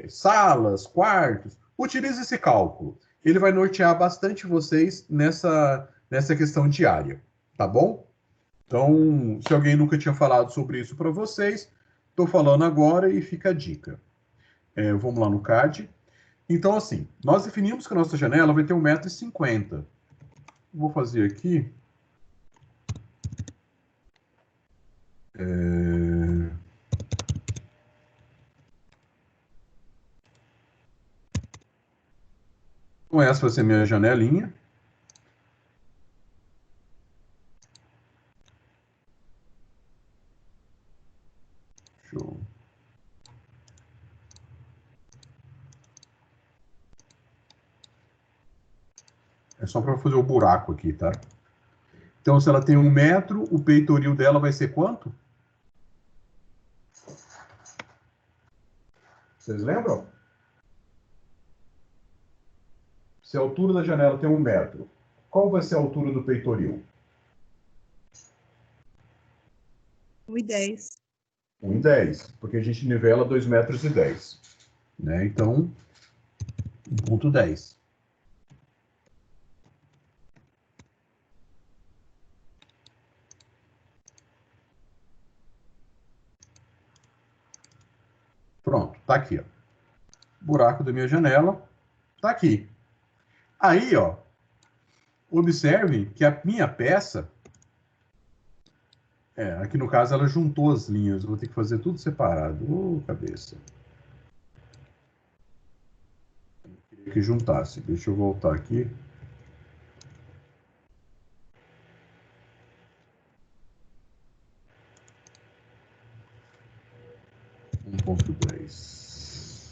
Speaker 1: salas, quartos, utilize esse cálculo. Ele vai nortear bastante vocês nessa questão diária, tá bom? Então, se alguém nunca tinha falado sobre isso para vocês, estou falando agora e fica a dica. Vamos lá no CAD. Então, assim, nós definimos que a nossa janela vai ter 1,50 m. Vou fazer aqui. Então, essa vai ser minha janelinha. Show. É só para fazer o buraco aqui, tá? Então, se ela tem 1 metro, o peitoril dela vai ser quanto? Vocês lembram? Se a altura da janela tem 1 metro, qual vai ser a altura do peitoril?
Speaker 3: 1,10.
Speaker 1: 1,10, porque a gente nivela 2,10 metros. Né? Então, 1,10. Pronto, tá aqui, ó. Buraco da minha janela tá aqui. Aí, ó, observe que a minha peça, aqui no caso ela juntou as linhas, eu vou ter que fazer tudo separado. Ô, cabeça. Eu queria que juntasse. Deixa eu voltar aqui. (1,10).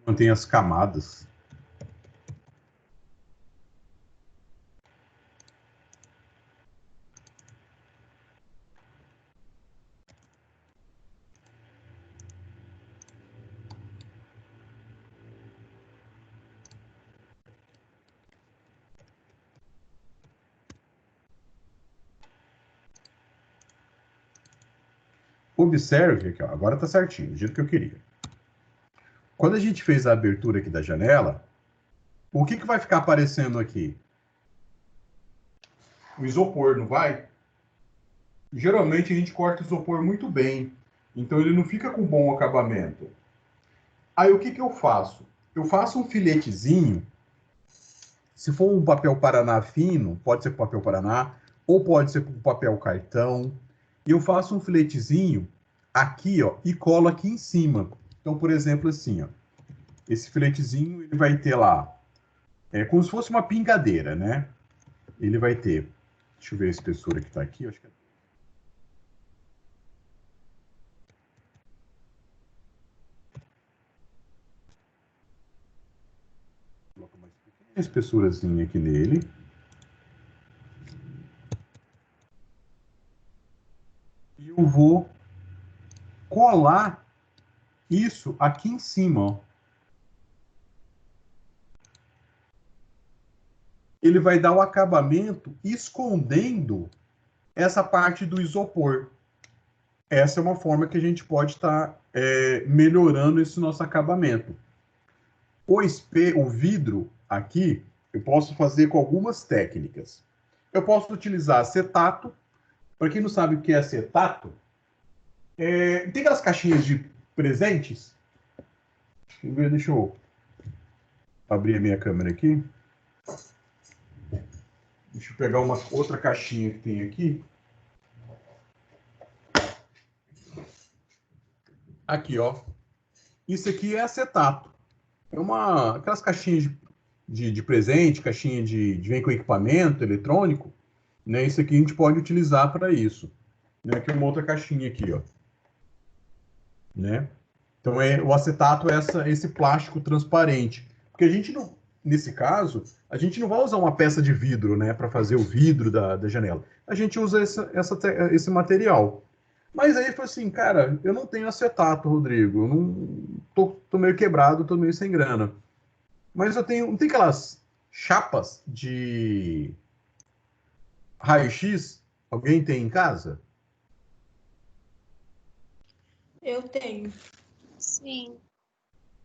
Speaker 1: Mantém as camadas. Observe aqui, ó, agora está certinho, do jeito que eu queria. Quando a gente fez a abertura aqui da janela, o que vai ficar aparecendo aqui? O isopor, não vai? Geralmente a gente corta o isopor muito bem, então ele não fica com bom acabamento. Aí o que eu faço? Eu faço um filetezinho, se for um papel Paraná fino, pode ser com papel Paraná, ou pode ser com papel cartão, e eu faço um filetezinho aqui, ó, e colo aqui em cima. Então, por exemplo, assim, ó, esse filetezinho, ele vai ter lá, como se fosse uma pingadeira, né? Ele vai ter, deixa eu ver a espessura que tá aqui, acho que é... Coloca uma espessurazinha aqui nele. E eu vou colar isso aqui em cima, ó. Ele vai dar o acabamento escondendo essa parte do isopor. Essa é uma forma que a gente pode estar melhorando esse nosso acabamento. O vidro aqui, eu posso fazer com algumas técnicas. Eu posso utilizar acetato. Para quem não sabe o que é acetato, tem aquelas caixinhas de presentes? Deixa eu abrir a minha câmera aqui. Deixa eu pegar uma outra caixinha que tem aqui. Aqui, ó. Isso aqui é acetato. É aquelas caixinhas de presente, caixinha de vem com equipamento eletrônico, né? Isso aqui a gente pode utilizar para isso. Né? Aqui é uma outra caixinha aqui, ó. Né? Então, o acetato é esse plástico transparente. Porque a gente não, nesse caso, a gente não vai usar uma peça de vidro, né, para fazer o vidro da janela. A gente usa esse material. Mas aí foi assim, cara, eu não tenho acetato, Rodrigo. Eu não tô meio quebrado, tô meio sem grana. Mas eu tenho, não tem aquelas chapas de raio-x? Alguém tem em casa?
Speaker 4: Eu tenho.
Speaker 2: Sim.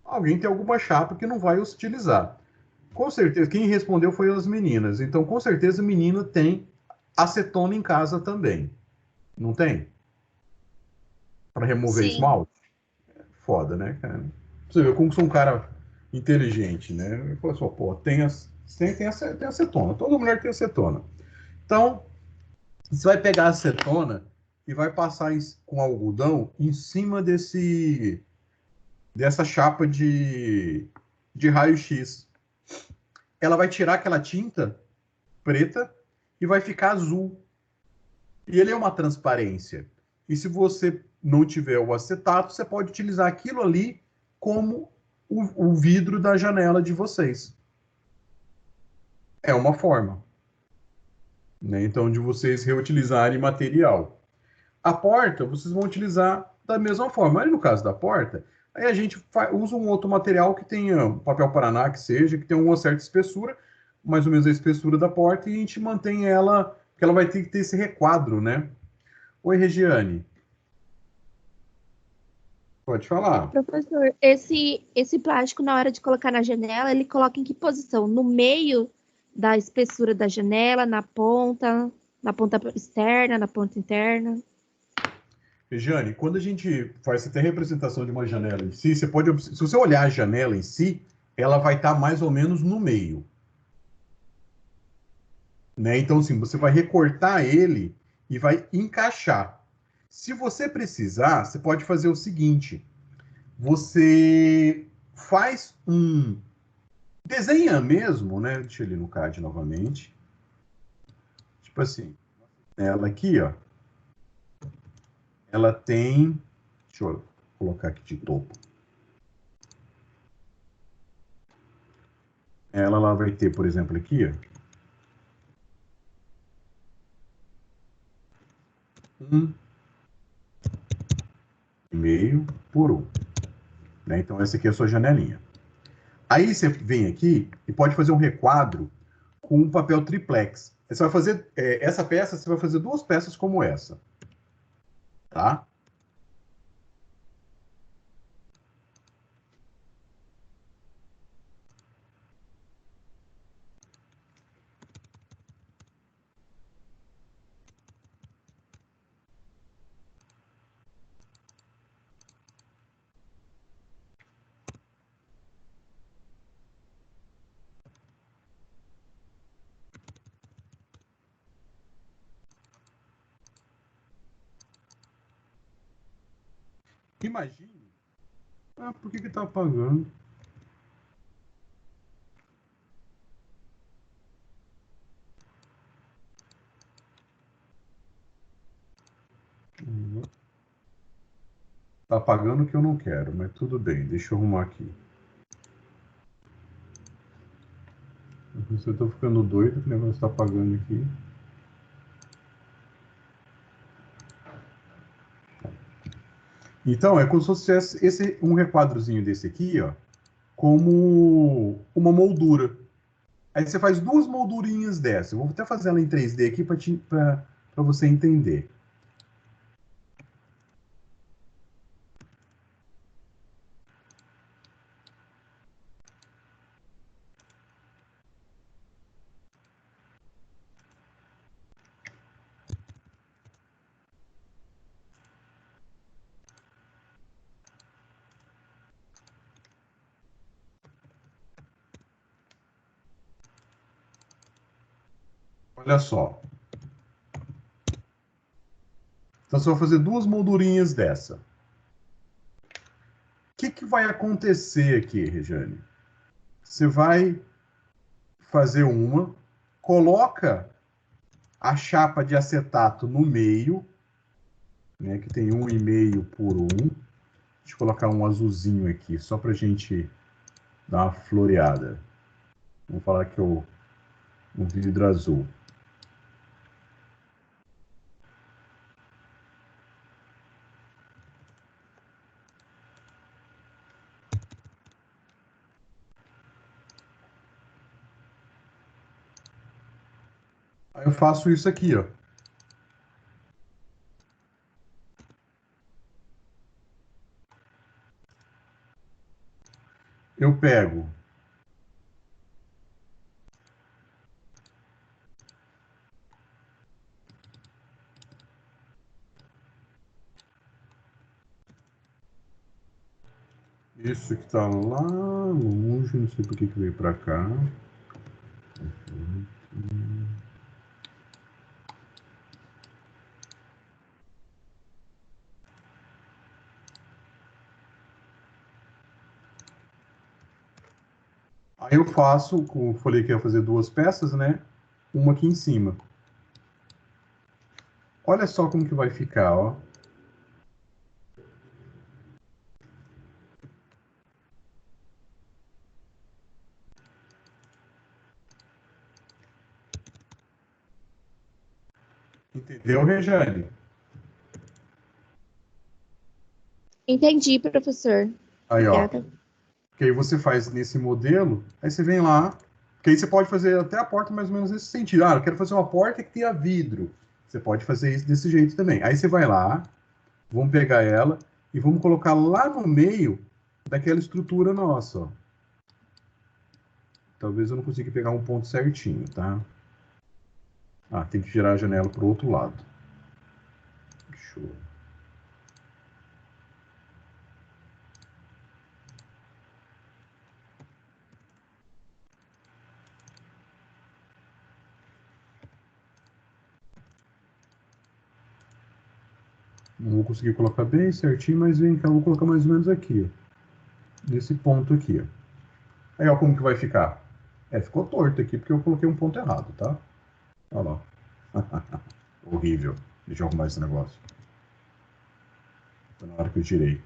Speaker 1: Alguém tem alguma chapa que não vai utilizar. Com certeza, quem respondeu foi as meninas. Então, com certeza, a menina tem acetona em casa também. Não tem? Para remover
Speaker 2: Sim.
Speaker 1: esmalte? Foda, né, cara? Você vê como sou um cara inteligente, né? Eu falo assim, pô, tem acetona. Toda mulher tem acetona. Então, você vai pegar a acetona e vai passar com algodão em cima dessa chapa de raio-x. Ela vai tirar aquela tinta preta e vai ficar azul. E ele é uma transparência. E se você não tiver o acetato, você pode utilizar aquilo ali como o vidro da janela de vocês. É uma forma. Né? Então, de vocês reutilizarem material. A porta, vocês vão utilizar da mesma forma. Mas no caso da porta, aí a gente usa um outro material que tenha um papel Paraná, que seja, que tenha uma certa espessura, mais ou menos a espessura da porta, e a gente mantém ela, porque ela vai ter que ter esse requadro, né? Oi, Regiane. Pode falar.
Speaker 8: Professor, esse plástico, na hora de colocar na janela, ele coloca em que posição? No meio da espessura da janela, na ponta externa, na ponta interna?
Speaker 1: Regiane, quando a gente faz até representação de uma janela em si, se você olhar a janela em si, ela vai estar mais ou menos no meio. Né? Então, assim, você vai recortar ele e vai encaixar. Se você precisar, você pode fazer o seguinte: você faz desenha mesmo, né? Deixa eu ir no CAD novamente. Tipo assim, ela aqui, ó. Ela tem. Deixa eu colocar aqui de topo. ela vai ter, por exemplo, aqui, ó, 1,5 por 1. Né? Então, essa aqui é a sua janelinha. Aí você vem aqui e pode fazer um requadro com um papel triplex. Você vai fazer essa peça, você vai fazer 2 peças como essa. Tá? Imagine. Ah, por que tá apagando? Tá apagando o que eu não quero, mas tudo bem, deixa eu arrumar aqui. Eu tô ficando doido, que o negócio tá apagando aqui. Então, é como se fosse um requadrozinho desse aqui, ó, como uma moldura. Aí você faz 2 moldurinhas dessa. Eu vou até fazer ela em 3D aqui para você entender. Olha só. Então você vai fazer 2 moldurinhas dessa. O que vai acontecer aqui, Regiane? Você vai fazer uma, coloca a chapa de acetato no meio, né, que tem 1,5 por 1. Deixa eu colocar um azulzinho aqui, só para a gente dar uma floreada. Vamos falar que é um vidro azul. Aí eu faço isso aqui, ó. Eu pego isso que tá lá longe, não sei por que veio para cá. Aí eu faço, como eu falei que ia fazer 2 peças, né? Uma aqui em cima. Olha só como que vai ficar, ó. Entendeu, Rejane?
Speaker 8: Entendi, professor.
Speaker 1: Aí, ó.
Speaker 8: Obrigada.
Speaker 1: Que aí você faz nesse modelo, aí você vem lá, que aí você pode fazer até a porta mais ou menos nesse sentido. Ah, eu quero fazer uma porta que tenha vidro. Você pode fazer isso desse jeito também. Aí você vai lá, vamos pegar ela e vamos colocar lá no meio daquela estrutura nossa, ó. Talvez eu não consiga pegar um ponto certinho, tá? Ah, tem que girar a janela para o outro lado. Show. Não vou conseguir colocar bem certinho, mas vem cá, eu vou colocar mais ou menos aqui, ó. Nesse ponto aqui, ó. Aí, ó, como que vai ficar? Ficou torto aqui, porque eu coloquei um ponto errado, tá? Olha lá. Horrível. Deixa eu arrumar esse negócio. Foi na hora que eu tirei.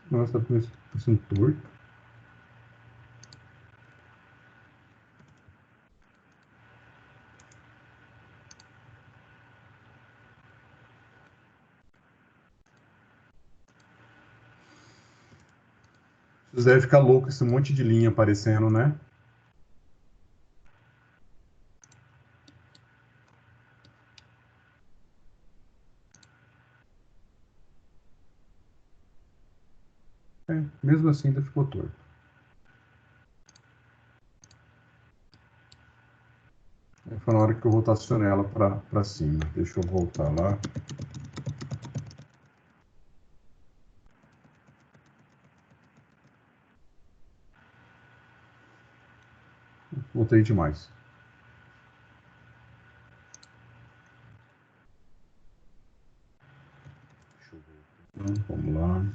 Speaker 1: Nossa, tá parecendo torto. Vocês devem ficar louco esse monte de linha aparecendo, né? Mesmo assim ainda ficou torto. Foi na hora que eu rotacionei ela para cima. Deixa eu voltar lá. Voltei demais. Deixa eu voltar. Vamos lá.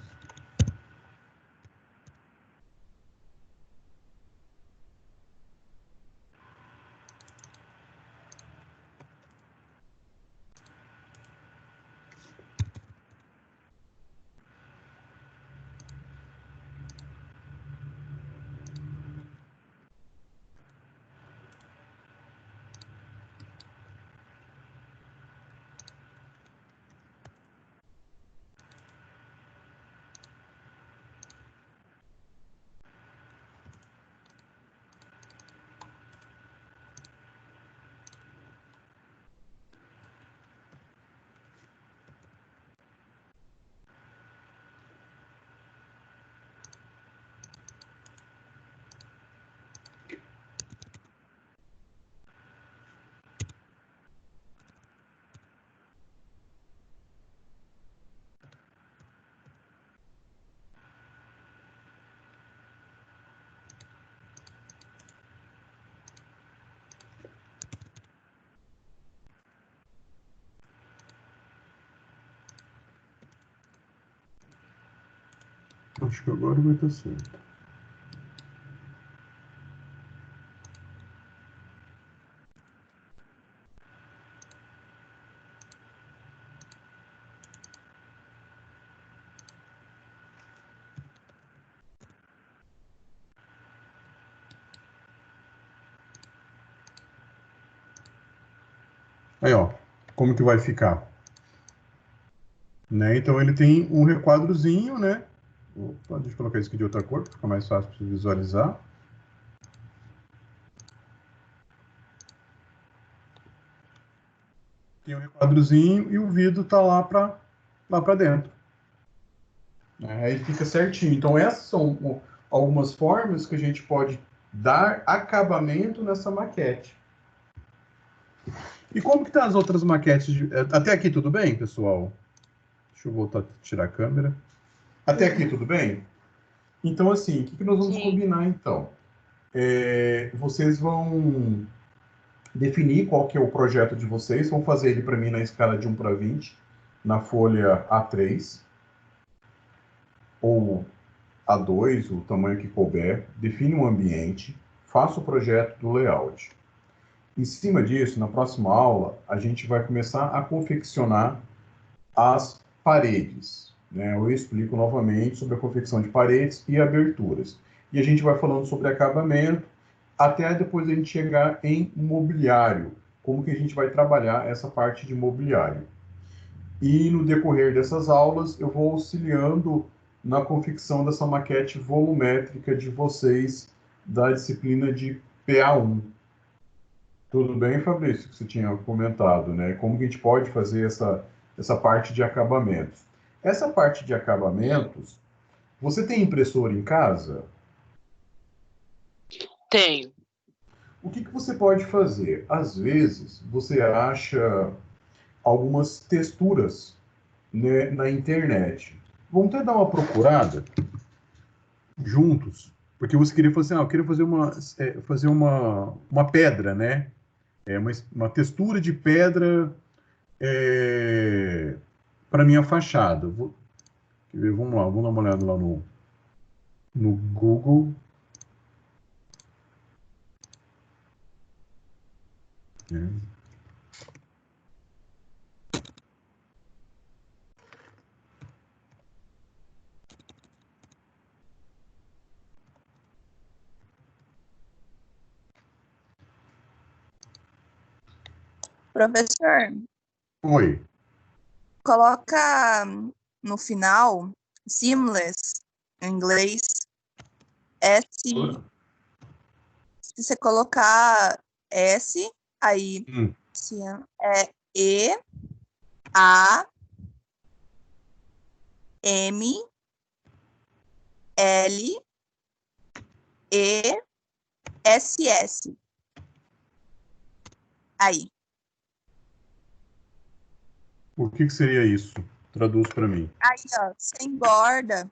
Speaker 1: Acho que agora vai estar certo. Aí, ó, como que vai ficar? Né? Então ele tem um requadrozinho, né? Opa, deixa eu colocar isso aqui de outra cor, para ficar mais fácil para visualizar. Tem um requadrozinho e o vidro tá lá para dentro. Aí fica certinho. Então essas são algumas formas que a gente pode dar acabamento nessa maquete. E como que tá as outras maquetes? Até aqui tudo bem, pessoal? Deixa eu voltar a tirar a câmera. Até aqui tudo bem? Então, assim, o que nós vamos combinar, então? Vocês vão definir qual que é o projeto de vocês, vão fazer ele para mim na escala de 1:20, na folha A3, ou A2, o tamanho que couber, define um ambiente, faça o projeto do layout. Em cima disso, na próxima aula, a gente vai começar a confeccionar as paredes. Né? Eu explico novamente sobre a confecção de paredes e aberturas. E a gente vai falando sobre acabamento, até depois a gente chegar em mobiliário, como que a gente vai trabalhar essa parte de mobiliário. E no decorrer dessas aulas, eu vou auxiliando na confecção dessa maquete volumétrica de vocês da disciplina de PA1. Tudo bem, Fabrício, que você tinha comentado, né? Como que a gente pode fazer essa parte de acabamentos? Essa parte de acabamentos, você tem impressora em casa?
Speaker 5: Tenho.
Speaker 1: O que você pode fazer? Às vezes, você acha algumas texturas, né, na internet. Vamos até dar uma procurada juntos, porque você queria fazer, eu queria fazer uma pedra, né? Uma textura de pedra para minha fachada. Vamos lá, vamos dar uma olhada lá no Google. Né?
Speaker 3: Professor,
Speaker 1: Oi.
Speaker 3: coloca no final, seamless, em inglês, S. Se você colocar S, aí é E, A, M, L, E, S, S. Aí.
Speaker 1: O que seria isso? Traduz para mim.
Speaker 3: Aí, ó, sem borda.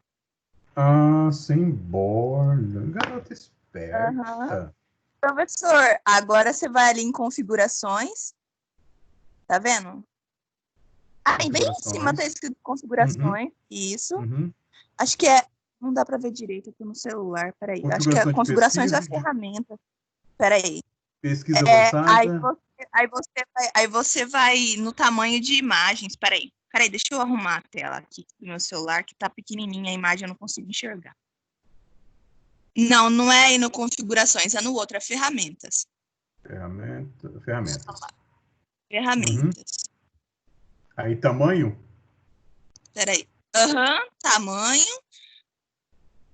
Speaker 1: Ah, sem borda. Garota esperta.
Speaker 3: Professor, agora você vai ali em configurações. Tá vendo? Aí, bem em cima tá escrito configurações. Isso. Acho que é... Não dá para ver direito aqui no celular. Peraí. Acho que é configurações da ferramenta. Peraí.
Speaker 1: Pesquisa avançada.
Speaker 3: Aí você vai no tamanho de imagens. Peraí, deixa eu arrumar a tela aqui do meu celular, que tá pequenininha a imagem, eu não consigo enxergar. Não é aí no configurações, é no outro, é ferramentas. Ferramentas.
Speaker 1: Aí, tamanho?
Speaker 3: Peraí. Tamanho.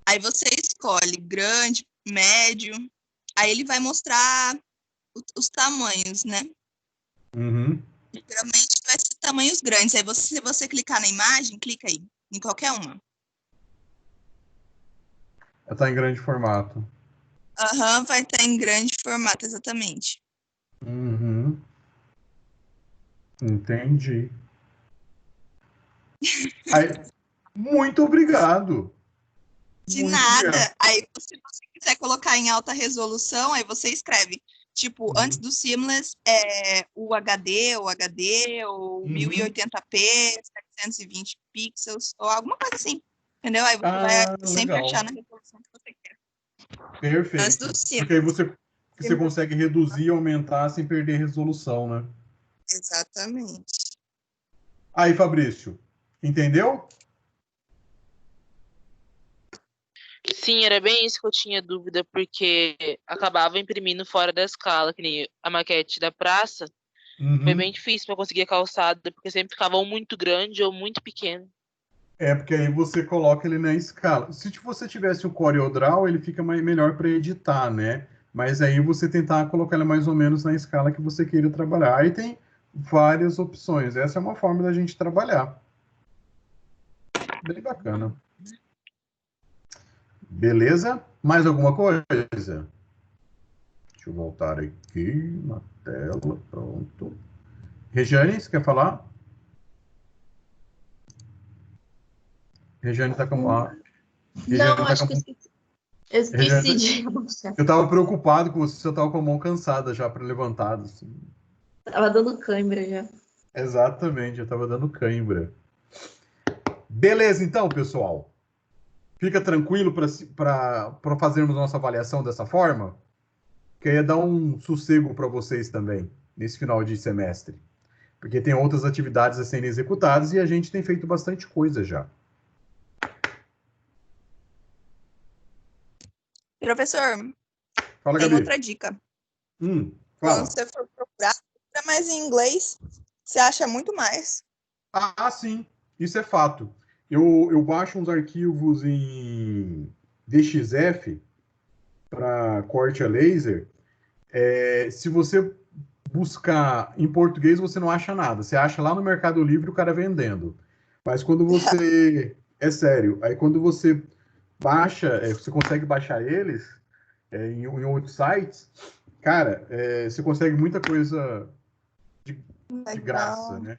Speaker 3: Aí você escolhe grande, médio. Aí ele vai mostrar os tamanhos, né? Geralmente vai ser tamanhos grandes. Aí se você clicar na imagem, clica aí, em qualquer uma.
Speaker 1: Ela está em grande formato.
Speaker 3: Vai estar em grande formato, exatamente.
Speaker 1: Entendi. Aí, muito obrigado.
Speaker 3: De nada. Obrigado. Aí, se você quiser colocar em alta resolução, aí você escreve, tipo, antes do Seamless, o HD, ou 1080p, 720 pixels, ou alguma coisa assim. Entendeu? Aí você vai sempre achar na resolução que você quer.
Speaker 1: Perfeito.
Speaker 3: Antes do Seamless.
Speaker 1: Porque aí você consegue reduzir e aumentar sem perder resolução, né?
Speaker 3: Exatamente.
Speaker 1: Aí, Fabrício, entendeu?
Speaker 5: Sim, era bem isso que eu tinha dúvida, porque acabava imprimindo fora da escala, que nem a maquete da praça. Foi bem difícil para conseguir a calçada, porque sempre ficava ou muito grande ou muito pequeno.
Speaker 1: Porque aí você coloca ele na escala. Se você tivesse o CorelDRAW, ele fica melhor para editar, né? Mas aí você tentar colocar ele mais ou menos na escala que você queira trabalhar. Aí tem várias opções. Essa é uma forma da gente trabalhar. Bem bacana. Beleza? Mais alguma coisa? Deixa eu voltar aqui na tela. Pronto. Regiane, você quer falar? Regiane está com...
Speaker 8: Não, acho que eu esqueci. Eu esqueci de abaixar.
Speaker 1: Eu estava preocupado com você estava com a mão cansada já para levantar. Assim.
Speaker 8: Tava dando cãibra já.
Speaker 1: Exatamente, eu estava dando cãibra. Beleza, então, pessoal. Fica tranquilo para fazermos nossa avaliação dessa forma? Que ia dar um sossego para vocês também, nesse final de semestre. Porque tem outras atividades a serem executadas e a gente tem feito bastante coisa já.
Speaker 3: Professor,
Speaker 1: fala,
Speaker 3: tem
Speaker 1: Gabi.
Speaker 3: outra dica.
Speaker 1: Fala.
Speaker 3: Quando você for procurar, mais em inglês, você acha muito mais.
Speaker 1: Sim. Isso é fato. Eu baixo uns arquivos em DXF para corte a laser. Se você buscar em português, você não acha nada. Você acha lá no Mercado Livre o cara vendendo. Mas quando você... É sério. Aí quando você baixa, você consegue baixar eles em outros sites, cara, você consegue muita coisa de graça, né?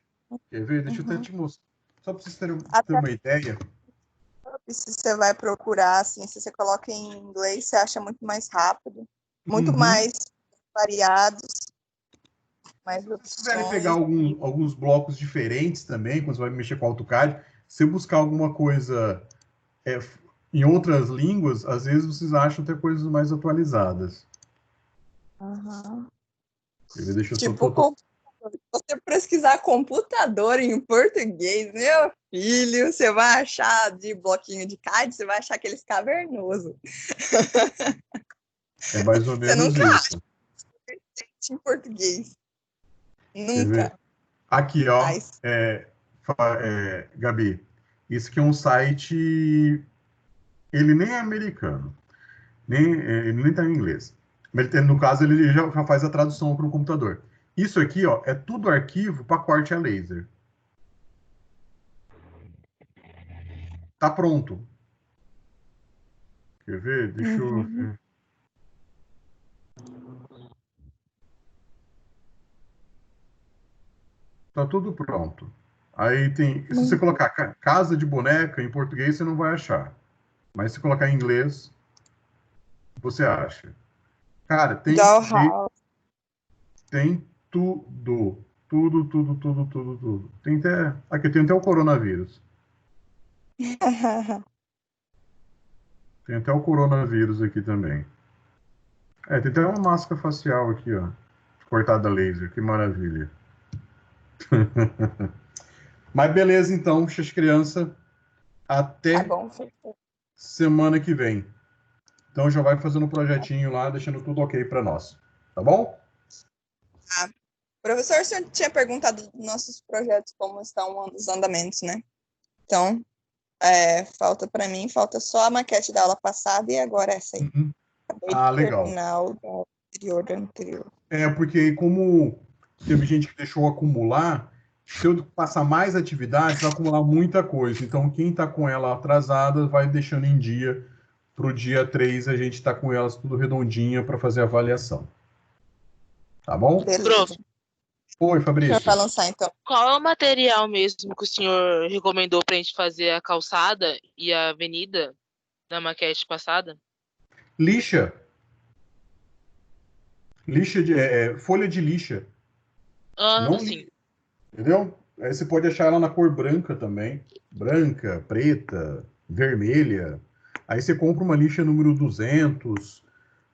Speaker 1: Quer ver? Deixa eu até te mostrar. Só para vocês terem uma ideia.
Speaker 3: Se você vai procurar, assim, se você coloca em inglês, você acha muito mais rápido, muito mais variados.
Speaker 1: Se quiserem pegar alguns blocos diferentes também, quando você vai mexer com AutoCAD, se buscar alguma coisa em outras línguas, às vezes vocês acham até coisas mais atualizadas. Deixa eu
Speaker 3: tipo, você pesquisar computador em português, meu filho, você vai achar de bloquinho de CAD, você vai achar aqueles cavernosos.
Speaker 1: É mais ou menos
Speaker 3: você nunca
Speaker 1: isso.
Speaker 3: acha em português. Nunca.
Speaker 1: Aqui, ó.
Speaker 3: Mas...
Speaker 1: Gabi, isso aqui é um site. Ele nem é americano. Ele nem tá em inglês. Mas no caso, ele já faz a tradução para o computador. Isso aqui, ó, é tudo arquivo para corte a laser. Tá pronto. Quer ver? Deixa eu ver. Tá tudo pronto. Aí tem. Se você colocar casa de boneca em português, você não vai achar. Mas se colocar em inglês, você acha. Cara,
Speaker 3: Dollhouse.
Speaker 1: tem tudo. Tudo. Tem até. Aqui tem até o coronavírus. Tem até o coronavírus aqui também. Tem até uma máscara facial aqui, ó. Cortada a laser. Que maravilha. Mas beleza, então, criança. Até
Speaker 3: Tá bom,
Speaker 1: semana que vem. Então já vai fazendo um projetinho lá, deixando tudo ok para nós. Tá bom?
Speaker 3: Professor, o senhor tinha perguntado dos nossos projetos, como estão os andamentos, né? Então, falta para mim, falta só a maquete da aula passada e agora essa aí.
Speaker 1: Legal.
Speaker 3: Final da anterior.
Speaker 1: Porque como teve gente que deixou acumular, se eu passar mais atividades, vai acumular muita coisa. Então, quem está com ela atrasada, vai deixando em dia. Para o dia 3, a gente está com elas tudo redondinha para fazer a avaliação. Tá bom?
Speaker 3: Beleza.
Speaker 1: Oi, Fabrício.
Speaker 3: O senhor vai lançar, então.
Speaker 5: Qual é o material mesmo que o senhor recomendou para a gente fazer a calçada e a avenida da maquete passada?
Speaker 1: Lixa. Lixa folha de lixa. Não,
Speaker 5: sim.
Speaker 1: Entendeu? Aí você pode achar ela na cor branca também. Branca, preta, vermelha. Aí você compra uma lixa número 200,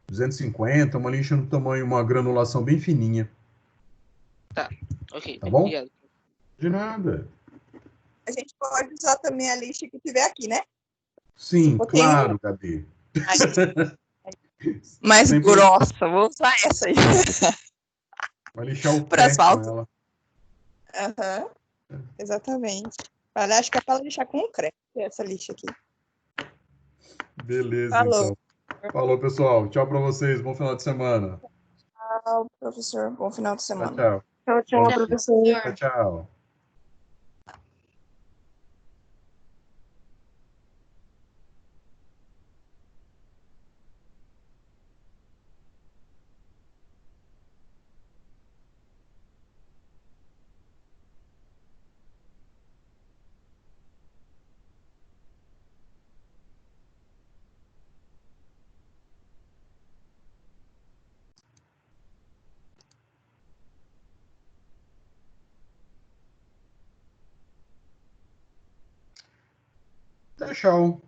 Speaker 1: 250, uma lixa no tamanho, uma granulação bem fininha.
Speaker 5: Tá, ok.
Speaker 1: Tá bom?
Speaker 5: Obrigado.
Speaker 1: De nada.
Speaker 3: A gente pode usar também a lixa que tiver aqui, né?
Speaker 1: Sim, claro, Gabi.
Speaker 3: Mais grossa, vou usar essa aí.
Speaker 1: Vai lixar o
Speaker 3: Para
Speaker 1: pé com
Speaker 3: asfalto.
Speaker 1: ela.
Speaker 3: Exatamente. Acho que é para lixar com concreto, essa lixa aqui.
Speaker 1: Beleza,
Speaker 3: Falou.
Speaker 1: então. Falou, pessoal. Tchau para vocês. Bom final de semana.
Speaker 3: Tchau, professor. Bom final de semana.
Speaker 1: Tchau.
Speaker 6: Tchau, professor.
Speaker 1: Tchau. Tchau.